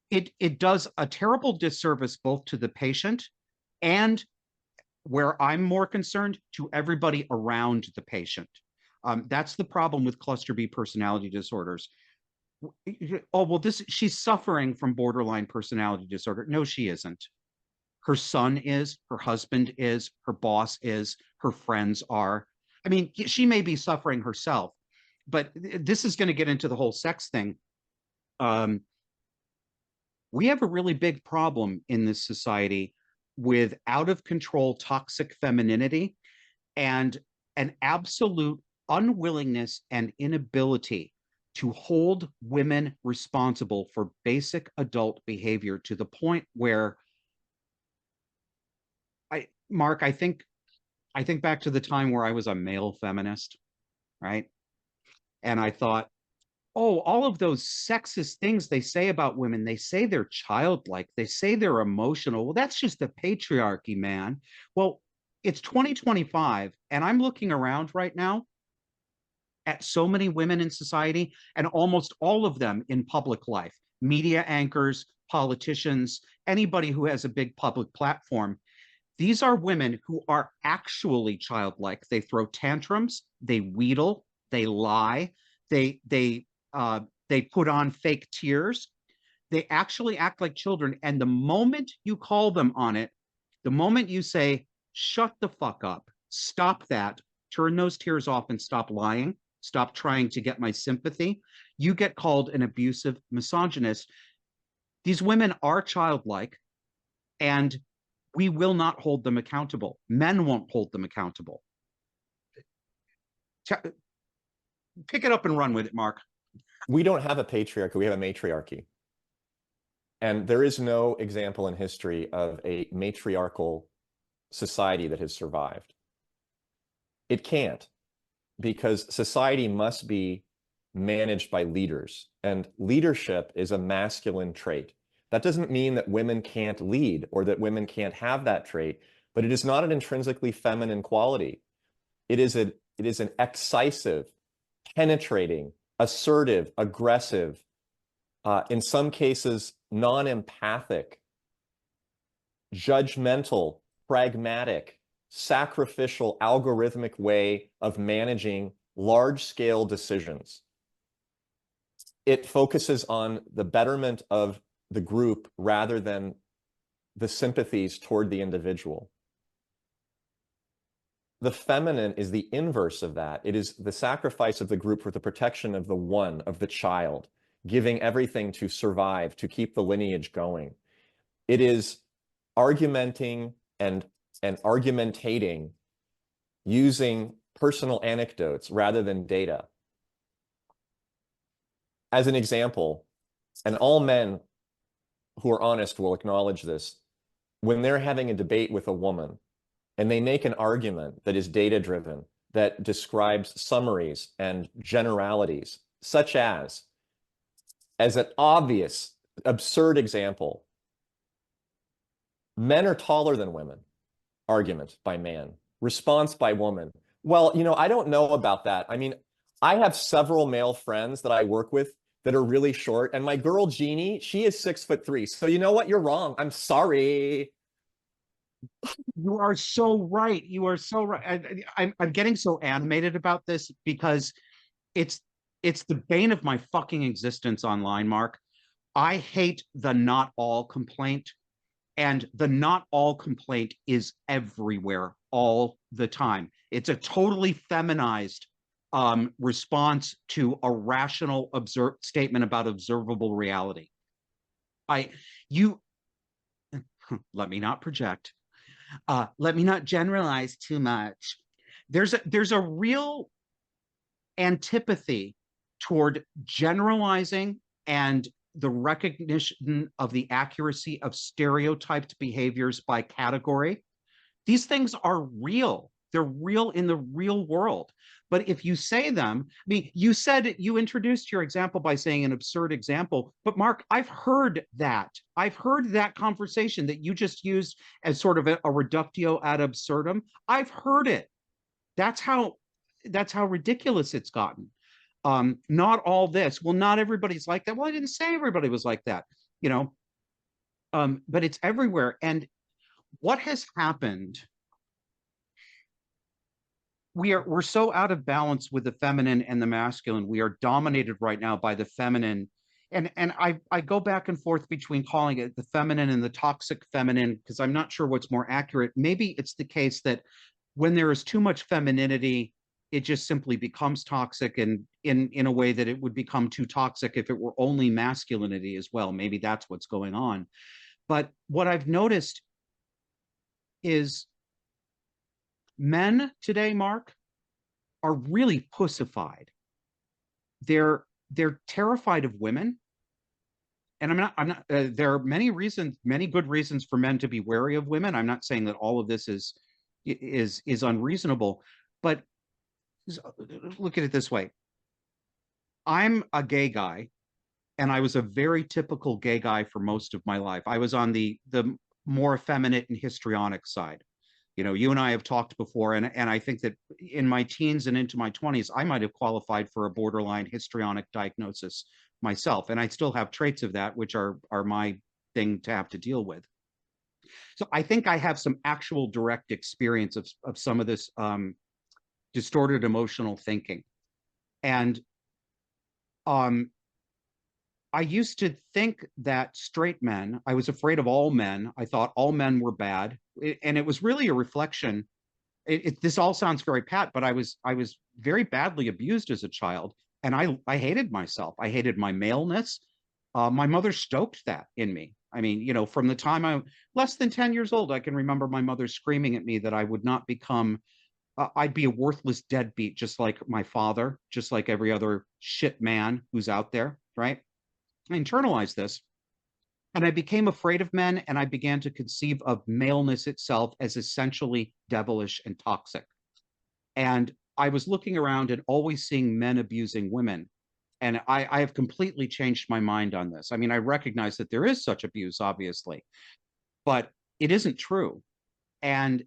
it does a terrible disservice both to the patient and, where I'm more concerned, to everybody around the patient. That's the problem with cluster B personality disorders. Oh, well, she's suffering from borderline personality disorder. No, she isn't. Her son is, her husband is, her boss is, her friends are. I mean, she may be suffering herself, but this is going to get into the whole sex thing. We have a really big problem in this society with out of control toxic femininity and an absolute unwillingness and inability to hold women responsible for basic adult behavior, to the point where Mark, I think back to the time where I was a male feminist, right? And I thought, oh, all of those sexist things they say about women, they say they're childlike, they say they're emotional. Well, that's just the patriarchy, man. Well, it's 2025, and I'm looking around right now at so many women in society, and almost all of them in public life, media anchors, politicians, anybody who has a big public platform. These are women who are actually childlike. They throw tantrums, they wheedle, they lie, they put on fake tears. They actually act like children. And the moment you call them on it, the moment you say, shut the fuck up, stop that, turn those tears off and stop lying, stop trying to get my sympathy, you get called an abusive misogynist. These women are childlike, and we will not hold them accountable. Men won't hold them accountable. Pick it up and run with it, Mark. We don't have a patriarchy, we have a matriarchy. And there is no example in history of a matriarchal society that has survived. It can't, because society must be managed by leaders, and leadership is a masculine trait. That doesn't mean that women can't lead or that women can't have that trait, but it is not an intrinsically feminine quality. It is an excisive, penetrating, assertive, aggressive, in some cases, non-empathic, judgmental, pragmatic, sacrificial, algorithmic way of managing large-scale decisions. It focuses on the betterment of the group rather than the sympathies toward the individual. The feminine is the inverse of that. It is the sacrifice of the group for the protection of the one, of the child, giving everything to survive, to keep the lineage going. It is argumenting and argumentating using personal anecdotes rather than data. As an example, and all men who are honest will acknowledge this, when they're having a debate with a woman and they make an argument that is data-driven, that describes summaries and generalities, such as an obvious, absurd example, men are taller than women, argument by man, response by woman. Well, you know, I don't know about that. I mean, I have several male friends that I work with that are really short, and my girl Jeannie, she is 6'3". So you know what? You're wrong. I'm sorry. You are so right. You are so right. I'm getting so animated about this because it's the bane of my fucking existence online, Mark. I hate the not all complaint, and the not all complaint is everywhere all the time. It's a totally feminized response to a rational statement about observable reality. Let me not project. Let me not generalize too much. There's a real antipathy toward generalizing and the recognition of the accuracy of stereotyped behaviors by category. These things are real. They're real in the real world. But if you say them, I mean, you introduced your example by saying an absurd example, but Mark, I've heard that. I've heard that conversation that you just used as sort of a reductio ad absurdum. I've heard it. That's how ridiculous it's gotten. Not all this. Well, not everybody's like that. Well, I didn't say everybody was like that, you know. But it's everywhere. And what has happened we're so out of balance with the feminine and the masculine. We are dominated right now by the feminine. And I go back and forth between calling it the feminine and the toxic feminine, because I'm not sure what's more accurate. Maybe it's the case that when there is too much femininity, it just simply becomes toxic, and in a way that it would become too toxic if it were only masculinity as well. Maybe that's what's going on. But what I've noticed is men today, Mark, are really pussified. They're terrified of women. And I'm not there are many reasons, many good reasons for men to be wary of women. I'm not saying that all of this is unreasonable, but look at it this way. I'm a gay guy, and I was a very typical gay guy for most of my life. I was on the more effeminate and histrionic side. You know, you and I have talked before, and I think that in my teens and into my 20s, I might have qualified for a borderline histrionic diagnosis myself, and I still have traits of that, which are my thing to have to deal with. So I think I have some actual direct experience of some of this distorted emotional thinking. And I used to think that straight men, I was afraid of all men. I thought all men were bad. And it was really a reflection. This all sounds very pat, but I was very badly abused as a child. And I hated myself. I hated my maleness. My mother stoked that in me. I mean, you know, from the time I'm less than 10 years old, I can remember my mother screaming at me that I would not become, I'd be a worthless deadbeat, just like my father, just like every other shit man who's out there, right? I internalized this, and I became afraid of men, and I began to conceive of maleness itself as essentially devilish and toxic. And I was looking around and always seeing men abusing women. And I have completely changed my mind on this. I mean, I recognize that there is such abuse, obviously, but it isn't true. And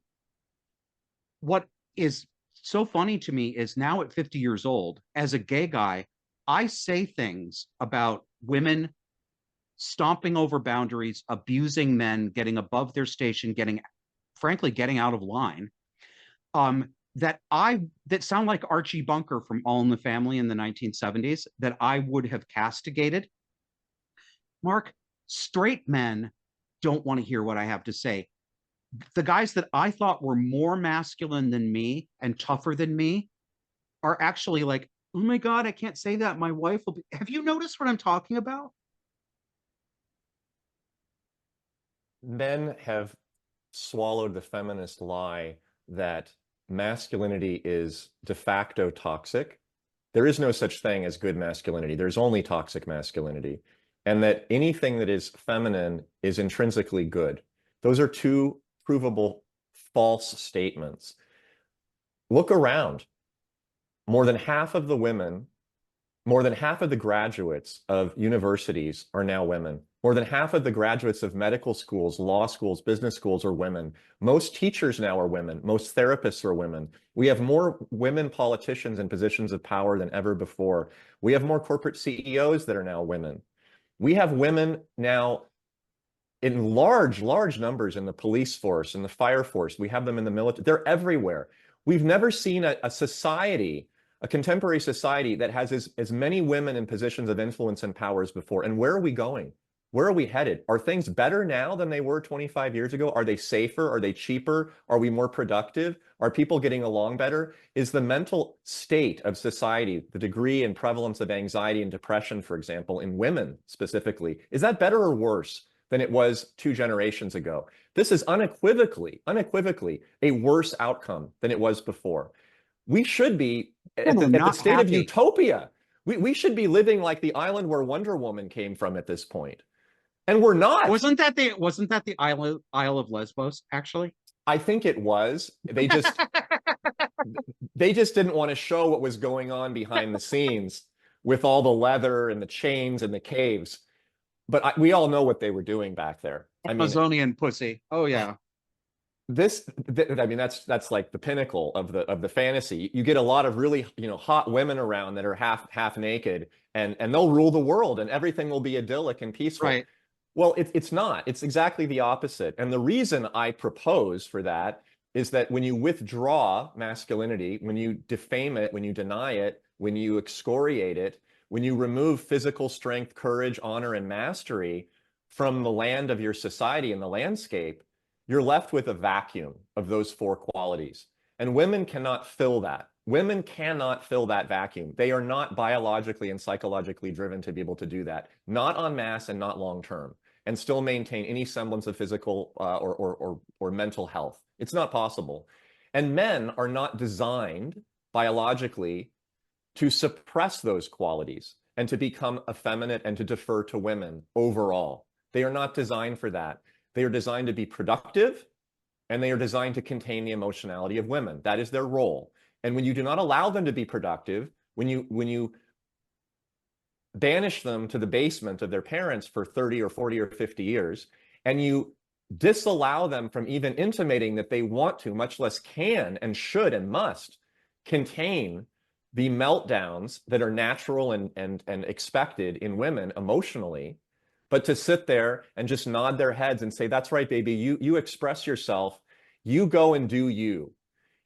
what is so funny to me is now at 50 years old, as a gay guy, I say things about women stomping over boundaries, abusing men, getting above their station, frankly, getting out of line, that sound like Archie Bunker from All in the Family in the 1970s, that I would have castigated. Mark, straight men don't want to hear what I have to say. The guys that I thought were more masculine than me and tougher than me are actually like, oh my God, I can't say that. My wife will be. Have you noticed what I'm talking about? Men have swallowed the feminist lie that masculinity is de facto toxic. There is no such thing as good masculinity. There's only toxic masculinity. And that anything that is feminine is intrinsically good. Those are two provable false statements. Look around. More than half of the women, more than half of the graduates of universities are now women. More than half of the graduates of medical schools, law schools, business schools are women. Most teachers now are women. Most therapists are women. We have more women politicians in positions of power than ever before. We have more corporate CEOs that are now women. We have women now in large numbers in the police force, in the fire force. We have them in the military. They're everywhere. We've never seen a society, a contemporary society that has as many women in positions of influence and power as before. And where are we going? Where are we headed? Are things better now than they were 25 years ago? Are they safer? Are they cheaper? Are we more productive? Are people getting along better? Is the mental state of society, the degree and prevalence of anxiety and depression, for example, in women specifically, is that better or worse than it was 2 generations ago? This is unequivocally a worse outcome than it was before. We should be at the state of utopia. We should be living like the island where Wonder Woman came from at this point. And we're not. Wasn't that the Isle of Lesbos, actually? I think it was. They just didn't want to show what was going on behind the scenes with all the leather and the chains and the caves. But we all know what they were doing back there. Amazonian pussy. Oh yeah. I mean, that's like the pinnacle of the fantasy. You get a lot of really, hot women around that are half naked, and they'll rule the world, and everything will be idyllic and peaceful. Right. Well, it's not. It's exactly the opposite. And the reason I propose for that is that when you withdraw masculinity, when you defame it, when you deny it, when you excoriate it, when you remove physical strength, courage, honor, and mastery from the land of your society and the landscape, you're left with a vacuum of those four qualities. And women cannot fill that. Women cannot fill that vacuum. They are not biologically and psychologically driven to be able to do that, not en masse and not long term, and still maintain any semblance of physical or mental health. It's not possible. And men are not designed biologically to suppress those qualities and to become effeminate and to defer to women overall. They are not designed for that. They are designed to be productive, and they are designed to contain the emotionality of women. That is their role. And when you do not allow them to be productive, when you banish them to the basement of their parents for 30 or 40 or 50 years, and you disallow them from even intimating that they want to, much less can and should and must, contain the meltdowns that are natural and expected in women emotionally, but to sit there and just nod their heads and say, that's right, baby, you express yourself, you go and do you.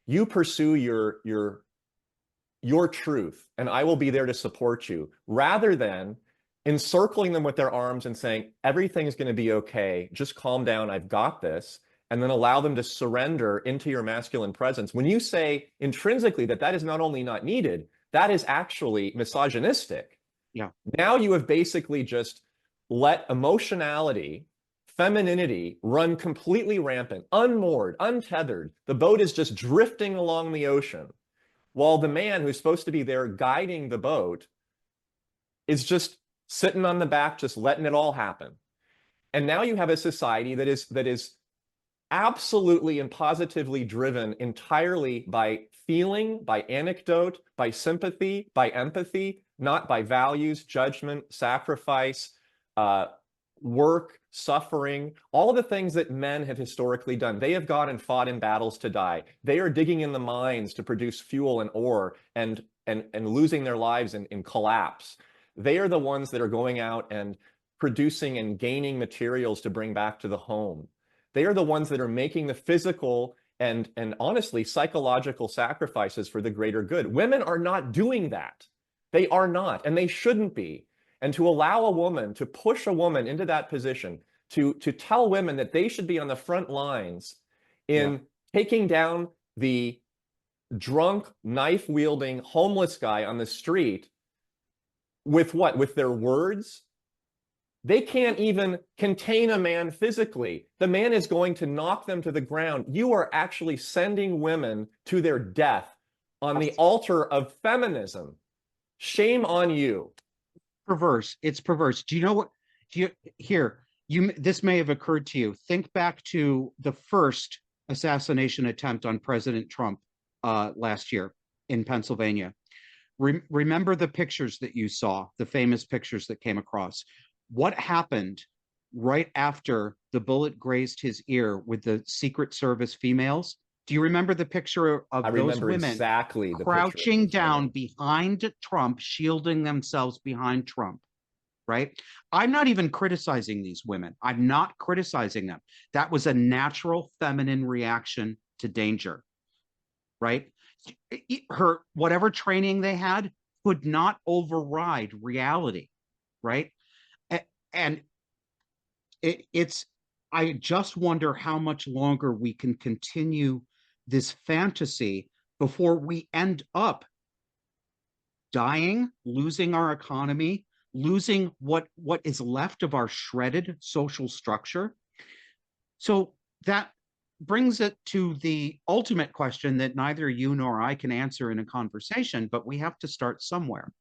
You pursue your truth, and I will be there to support you, rather than encircling them with their arms and saying, everything's going to be okay, just calm down, I've got this, and then allow them to surrender into your masculine presence. When you say intrinsically that is not only not needed, that is actually misogynistic. Yeah. Now you have basically just let emotionality, femininity run completely rampant, unmoored, untethered. The boat is just drifting along the ocean, while the man who's supposed to be there guiding the boat is just sitting on the back, just letting it all happen. And now you have a society that is absolutely and positively driven entirely by feeling, by anecdote, by sympathy, by empathy, not by values, judgment, sacrifice, work, suffering, all of the things that men have historically done. They have gone and fought in battles to die. They are digging in the mines to produce fuel and ore and losing their lives in collapse. They are the ones that are going out and producing and gaining materials to bring back to the home. They are the ones that are making the physical and honestly psychological sacrifices for the greater good. Women are not doing that. They are not, and they shouldn't be. And to allow a woman, to push a woman into that position, to tell women that they should be on the front lines in taking down the drunk, knife-wielding, homeless guy on the street with what? With their words? They can't even contain a man physically. The man is going to knock them to the ground. You are actually sending women to their death on the altar of feminism. Shame on you. Perverse. It's perverse. Do you know what? This may have occurred to you. Think back to the first assassination attempt on President Trump last year in Pennsylvania. Remember the pictures that you saw, the famous pictures that came across. What happened right after the bullet grazed his ear with the Secret Service females? Do you remember the picture of those women exactly crouching down behind Trump, shielding themselves behind Trump, right? I'm not even criticizing these women. I'm not criticizing them. That was a natural feminine reaction to danger, right? Her, whatever training they had could not override reality, right? And I just wonder how much longer we can continue this fantasy before we end up dying, losing our economy, losing what is left of our shredded social structure. So that brings it to the ultimate question that neither you nor I can answer in a conversation, but we have to start somewhere.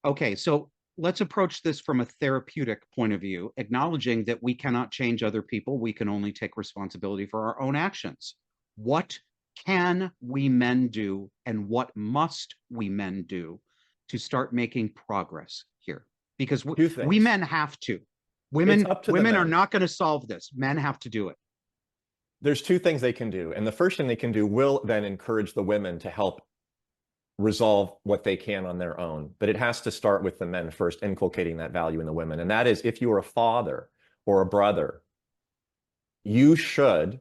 Okay, so let's approach this from a therapeutic point of view, acknowledging that we cannot change other people. We can only take responsibility for our own actions. What can we men do, and what must we men do to start making progress here? Because we men have to. Women are not going to solve this. Men have to do it. There's two things they can do. And the first thing they can do will then encourage the women to help resolve what they can on their own. But it has to start with the men first, inculcating that value in the women. And that is, if you are a father or a brother you should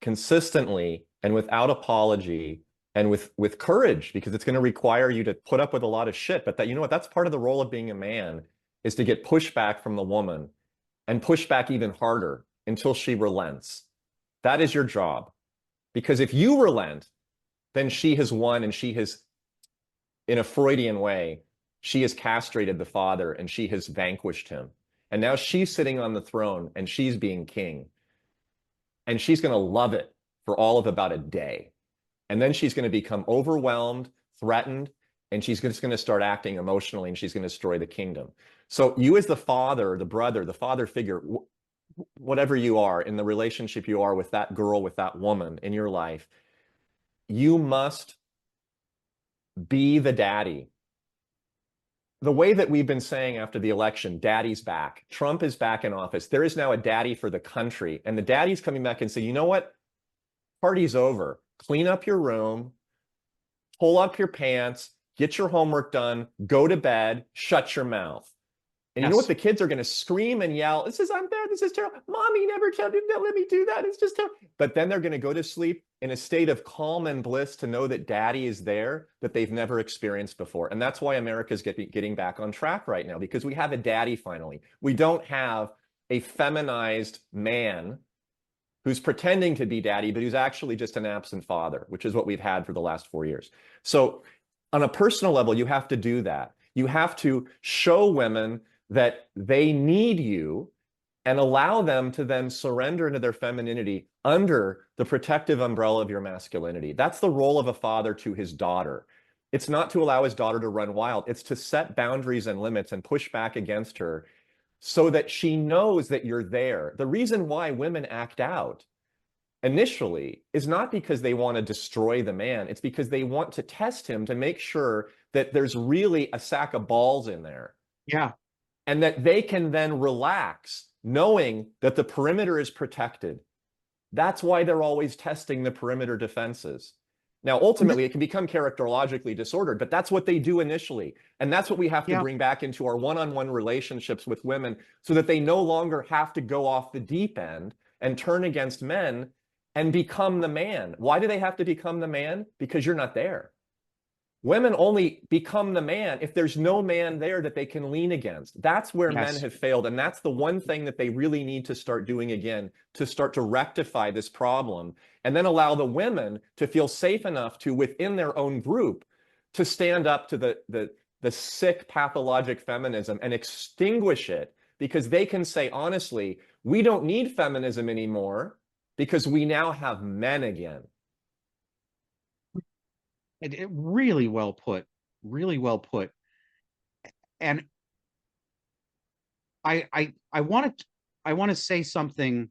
consistently and without apology and with courage, because it's going to require you to put up with a lot of shit. But that, you know what, that's part of the role of being a man, is to get pushback from the woman and push back even harder until she relents. That is your job. Because if you relent, then she has won, and she has, in a Freudian way, she has castrated the father and she has vanquished him. And now she's sitting on the throne and she's being king. And she's going to love it for all of about a day. And then she's going to become overwhelmed, threatened, and she's just going to start acting emotionally, and she's going to destroy the kingdom. So you, as the father, the brother, the father figure, whatever you are in the relationship you are with that girl, with that woman in your life, you must be the daddy. The way that we've been saying after the election, daddy's back. Trump is back in office. There is now a daddy for the country. And the daddy's coming back and saying, you know what? Party's over. Clean up your room, pull up your pants, get your homework done, go to bed, shut your mouth. And you know what? The kids are going to scream and yell, this is unfair, this is terrible. Mommy never told me, let me do that. It's just terrible. But then they're going to go to sleep in a state of calm and bliss to know that daddy is there, that they've never experienced before. And that's why America's getting back on track right now, because we have a daddy finally. We don't have a feminized man who's pretending to be daddy, but who's actually just an absent father, which is what we've had for the last 4 years. So on a personal level, you have to do that. You have to show women that they need you and allow them to then surrender into their femininity under the protective umbrella of your masculinity. That's the role of a father to his daughter. It's not to allow his daughter to run wild. It's to set boundaries and limits and push back against her so that she knows that you're there. The reason why women act out initially is not because they want to destroy the man. It's because they want to test him to make sure that there's really a sack of balls in there. Yeah. And that they can then relax knowing that the perimeter is protected. That's why they're always testing the perimeter defenses. Now, ultimately, it can become characterologically disordered, but that's what they do initially. And that's what we have to bring back into our one-on-one relationships with women, so that they no longer have to go off the deep end and turn against men and become the man. Why do they have to become the man? Because you're not there. Women only become the man if there's no man there that they can lean against. That's where men have failed. And that's the one thing that they really need to start doing again, to start to rectify this problem, and then allow the women to feel safe enough to, within their own group, to stand up to the sick pathologic feminism and extinguish it, because they can say, honestly, we don't need feminism anymore because we now have men again. It really well put, really well put. And I want to say something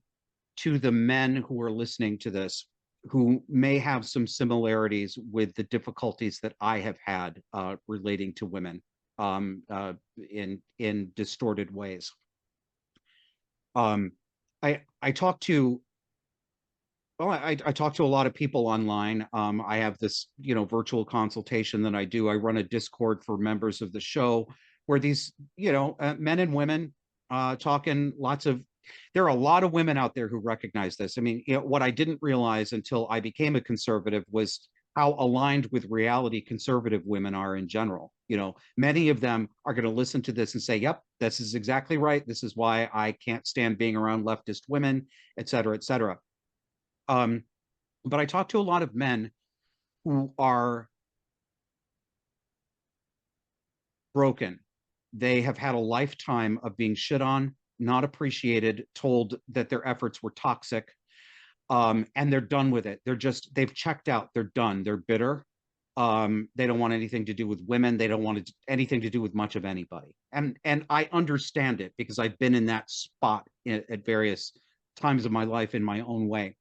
to the men who are listening to this, who may have some similarities with the difficulties that I have had relating to women in distorted ways. I talk to I talk to a lot of people online. I have this, virtual consultation that I do. I run a Discord for members of the show where these, men and women talking lots of. There are a lot of women out there who recognize this. I mean, what I didn't realize until I became a conservative was how aligned with reality conservative women are in general. Many of them are going to listen to this and say, "Yep, this is exactly right. This is why I can't stand being around leftist women, et cetera, et cetera." But I talk to a lot of men who are broken. They have had a lifetime of being shit on, not appreciated, told that their efforts were toxic, and they're done with it. They've checked out. They're done. They're bitter. They don't want anything to do with women. They don't want anything to do with much of anybody. And I understand it, because I've been in that spot at various times of my life in my own way.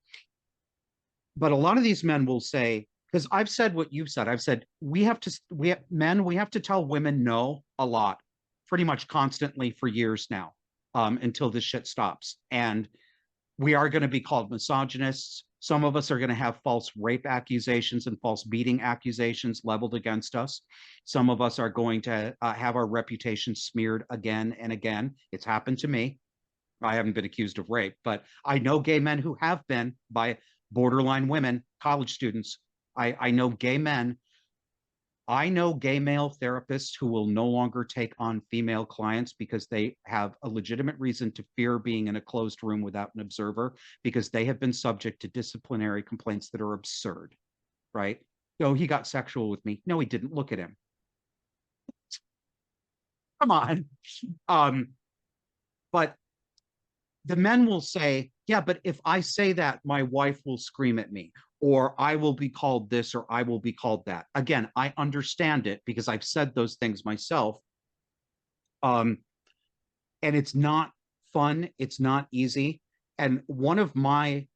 But a lot of these men will say, because I've said what you've said, I've said we have to tell women no a lot, pretty much constantly for years now, until this shit stops. And we are going to be called misogynists. Some of us are going to have false rape accusations and false beating accusations leveled against us. Some of us are going to have our reputation smeared again and again. It's happened to me. I haven't been accused of rape, but I know gay men who have been by borderline women, college students. I know gay men. I know gay male therapists who will no longer take on female clients because they have a legitimate reason to fear being in a closed room without an observer because they have been subject to disciplinary complaints that are absurd, right? No, he got sexual with me. No, he didn't. Look at him. Come on. Um, but the men will say, yeah, but if I say that, my wife will scream at me, or I will be called this, or I will be called that. Again, I understand it because I've said those things myself. Um, and it's not fun, it's not easy. And one of my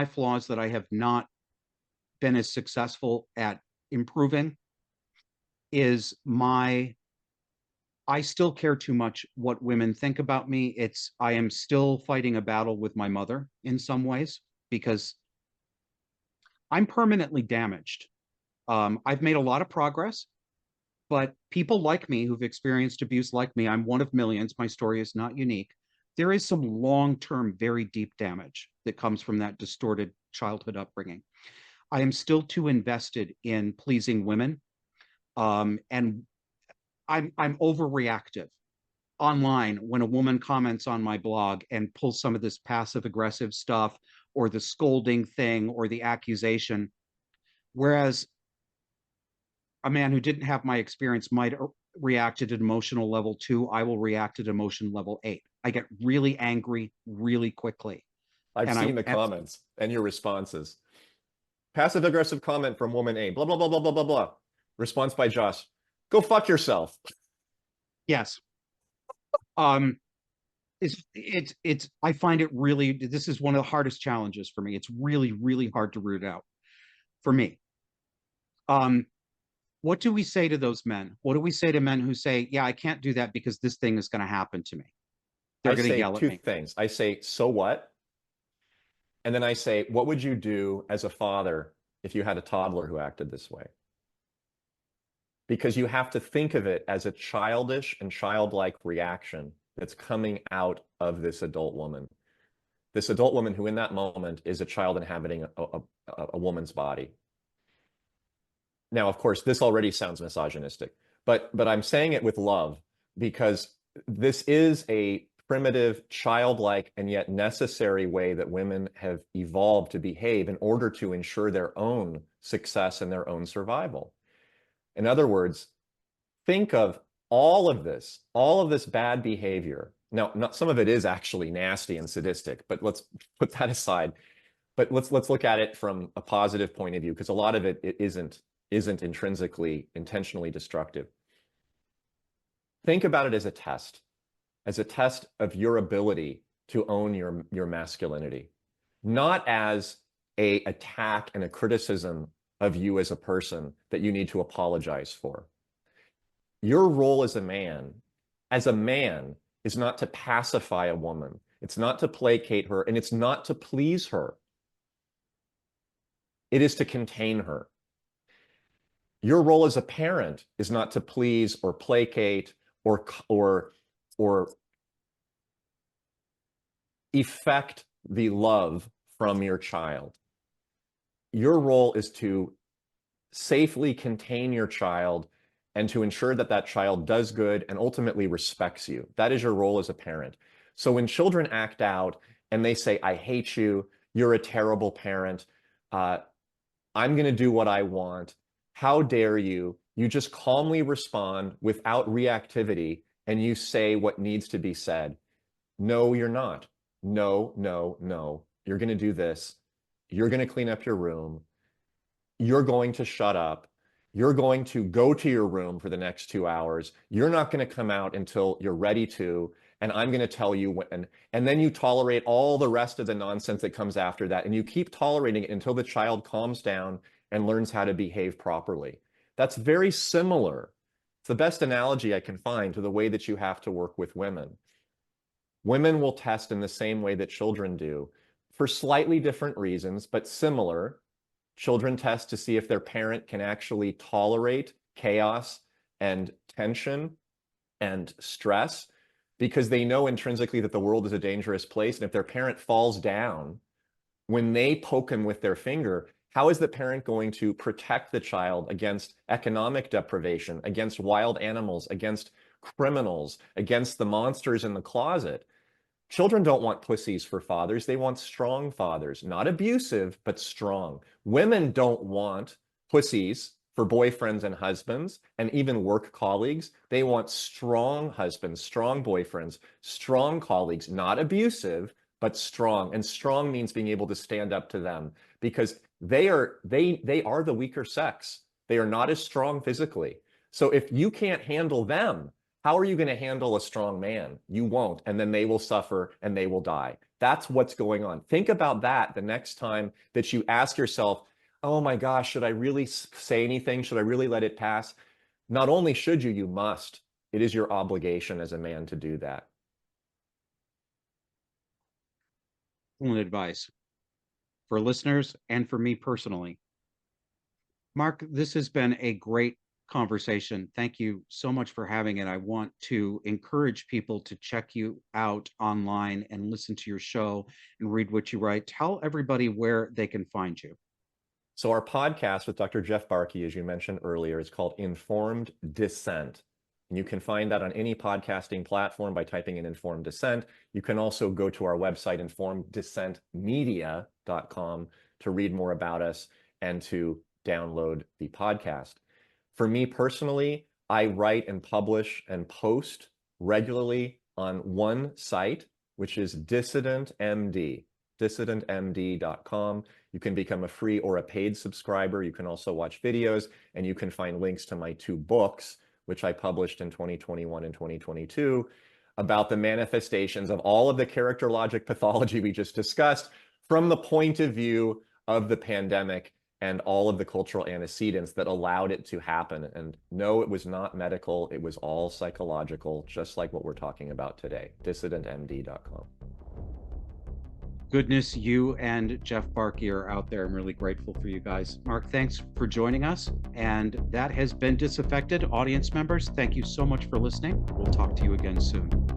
flaws that I have not been as successful at improving is I still care too much what women think about me. I am still fighting a battle with my mother in some ways because I'm permanently damaged. I've made a lot of progress, but people like me who've experienced abuse like me, I'm one of millions. My story is not unique. There is some long-term, very deep damage that comes from that distorted childhood upbringing. I am still too invested in pleasing women, and I'm overreactive online when a woman comments on my blog and pulls some of this passive aggressive stuff or the scolding thing or the accusation. Whereas a man who didn't have my experience might react at an emotional level 2, I will react at emotion level 8. I get really angry really quickly. I've And I seen the comments and your responses. Passive aggressive comment from woman A, blah, blah, blah, blah, blah, blah, blah. Response by Josh, go fuck yourself. yes. Um, it's I find it really, this is one of the hardest challenges for me. It's really, really hard to root out for me. Um, what do we say to those men? What do we say to men who say, yeah, I can't do that because this thing is going to happen to me? They're I going to say yell at two me. things. I say, so what? And then I say, what would you do as a father if you had a toddler who acted this way? Because you have to think of it as a childish and childlike reaction that's coming out of this adult woman. This adult woman who in that moment is a child inhabiting a woman's body. Now, of course, this already sounds misogynistic, but I'm saying it with love because this is a primitive, childlike, and yet necessary way that women have evolved to behave in order to ensure their own success and their own survival. In other words, think of all of this bad behavior. Now, not some of it is actually nasty and sadistic, but let's put that aside. But let's look at it from a positive point of view, because a lot of it isn't intrinsically intentionally destructive. Think about it as a test of your ability to own your masculinity, not as a attack and a criticism of you as a person that you need to apologize for. Your role as a man is not to pacify a woman. It's not to placate her, and it's not to please her. It is to contain her. Your role as a parent is not to please or placate or effect the love from your child. Your role is to safely contain your child and to ensure that that child does good and ultimately respects you. That is your role as a parent. So when children act out and they say, I hate you, you're a terrible parent, I'm going to do what I want, how dare you? You just calmly respond without reactivity and you say what needs to be said. No, you're not. No, no, no. You're going to do this. You're going to clean up your room. You're going to shut up. You're going to go to your room for the next 2 hours. You're not going to come out until you're ready to. And I'm going to tell you when. And then you tolerate all the rest of the nonsense that comes after that. And you keep tolerating it until the child calms down and learns how to behave properly. That's very similar. It's the best analogy I can find to the way that you have to work with women. Women will test in the same way that children do for slightly different reasons, but similar. Children test to see if their parent can actually tolerate chaos and tension and stress because they know intrinsically that the world is a dangerous place. And if their parent falls down, when they poke him with their finger, how is the parent going to protect the child against economic deprivation, against wild animals, against criminals, against the monsters in the closet? Children don't want pussies for fathers. They want strong fathers, not abusive, but strong. Women don't want pussies for boyfriends and husbands and even work colleagues. They want strong husbands, strong boyfriends, strong colleagues, not abusive, but strong. And strong means being able to stand up to them, because they are the weaker sex. They are not as strong physically. So if you can't handle them, how are you going to handle a strong man? You won't. And then they will suffer and they will die. That's what's going on. Think about that the next time that you ask yourself, oh my gosh, should I really say anything? Should I really let it pass? Not only should you, you must. It is your obligation as a man to do that. Excellent advice for listeners and for me personally. Mark, this has been a great conversation. Thank you so much for having it. I want to encourage people to check you out online and listen to your show and read what you write. Tell everybody where they can find you. So our podcast with Dr. Jeff Barke, as you mentioned earlier, is called Informed Dissent. And you can find that on any podcasting platform by typing in Informed Dissent. You can also go to our website, informeddissentmedia.com, to read more about us and to download the podcast. For me personally, I write and publish and post regularly on one site, which is Dissident MD, dissidentmd.com. You can become a free or a paid subscriber. You can also watch videos, and you can find links to my 2 books, which I published in 2021 and 2022, about the manifestations of all of the characterologic pathology we just discussed from the point of view of the pandemic and all of the cultural antecedents that allowed it to happen. And no, it was not medical. It was all psychological, just like what we're talking about today. dissidentmd.com. Goodness, you and Jeff Barke are out there. I'm really grateful for you guys. Mark, thanks for joining us. And that has been Disaffected. Audience members, thank you so much for listening. We'll talk to you again soon.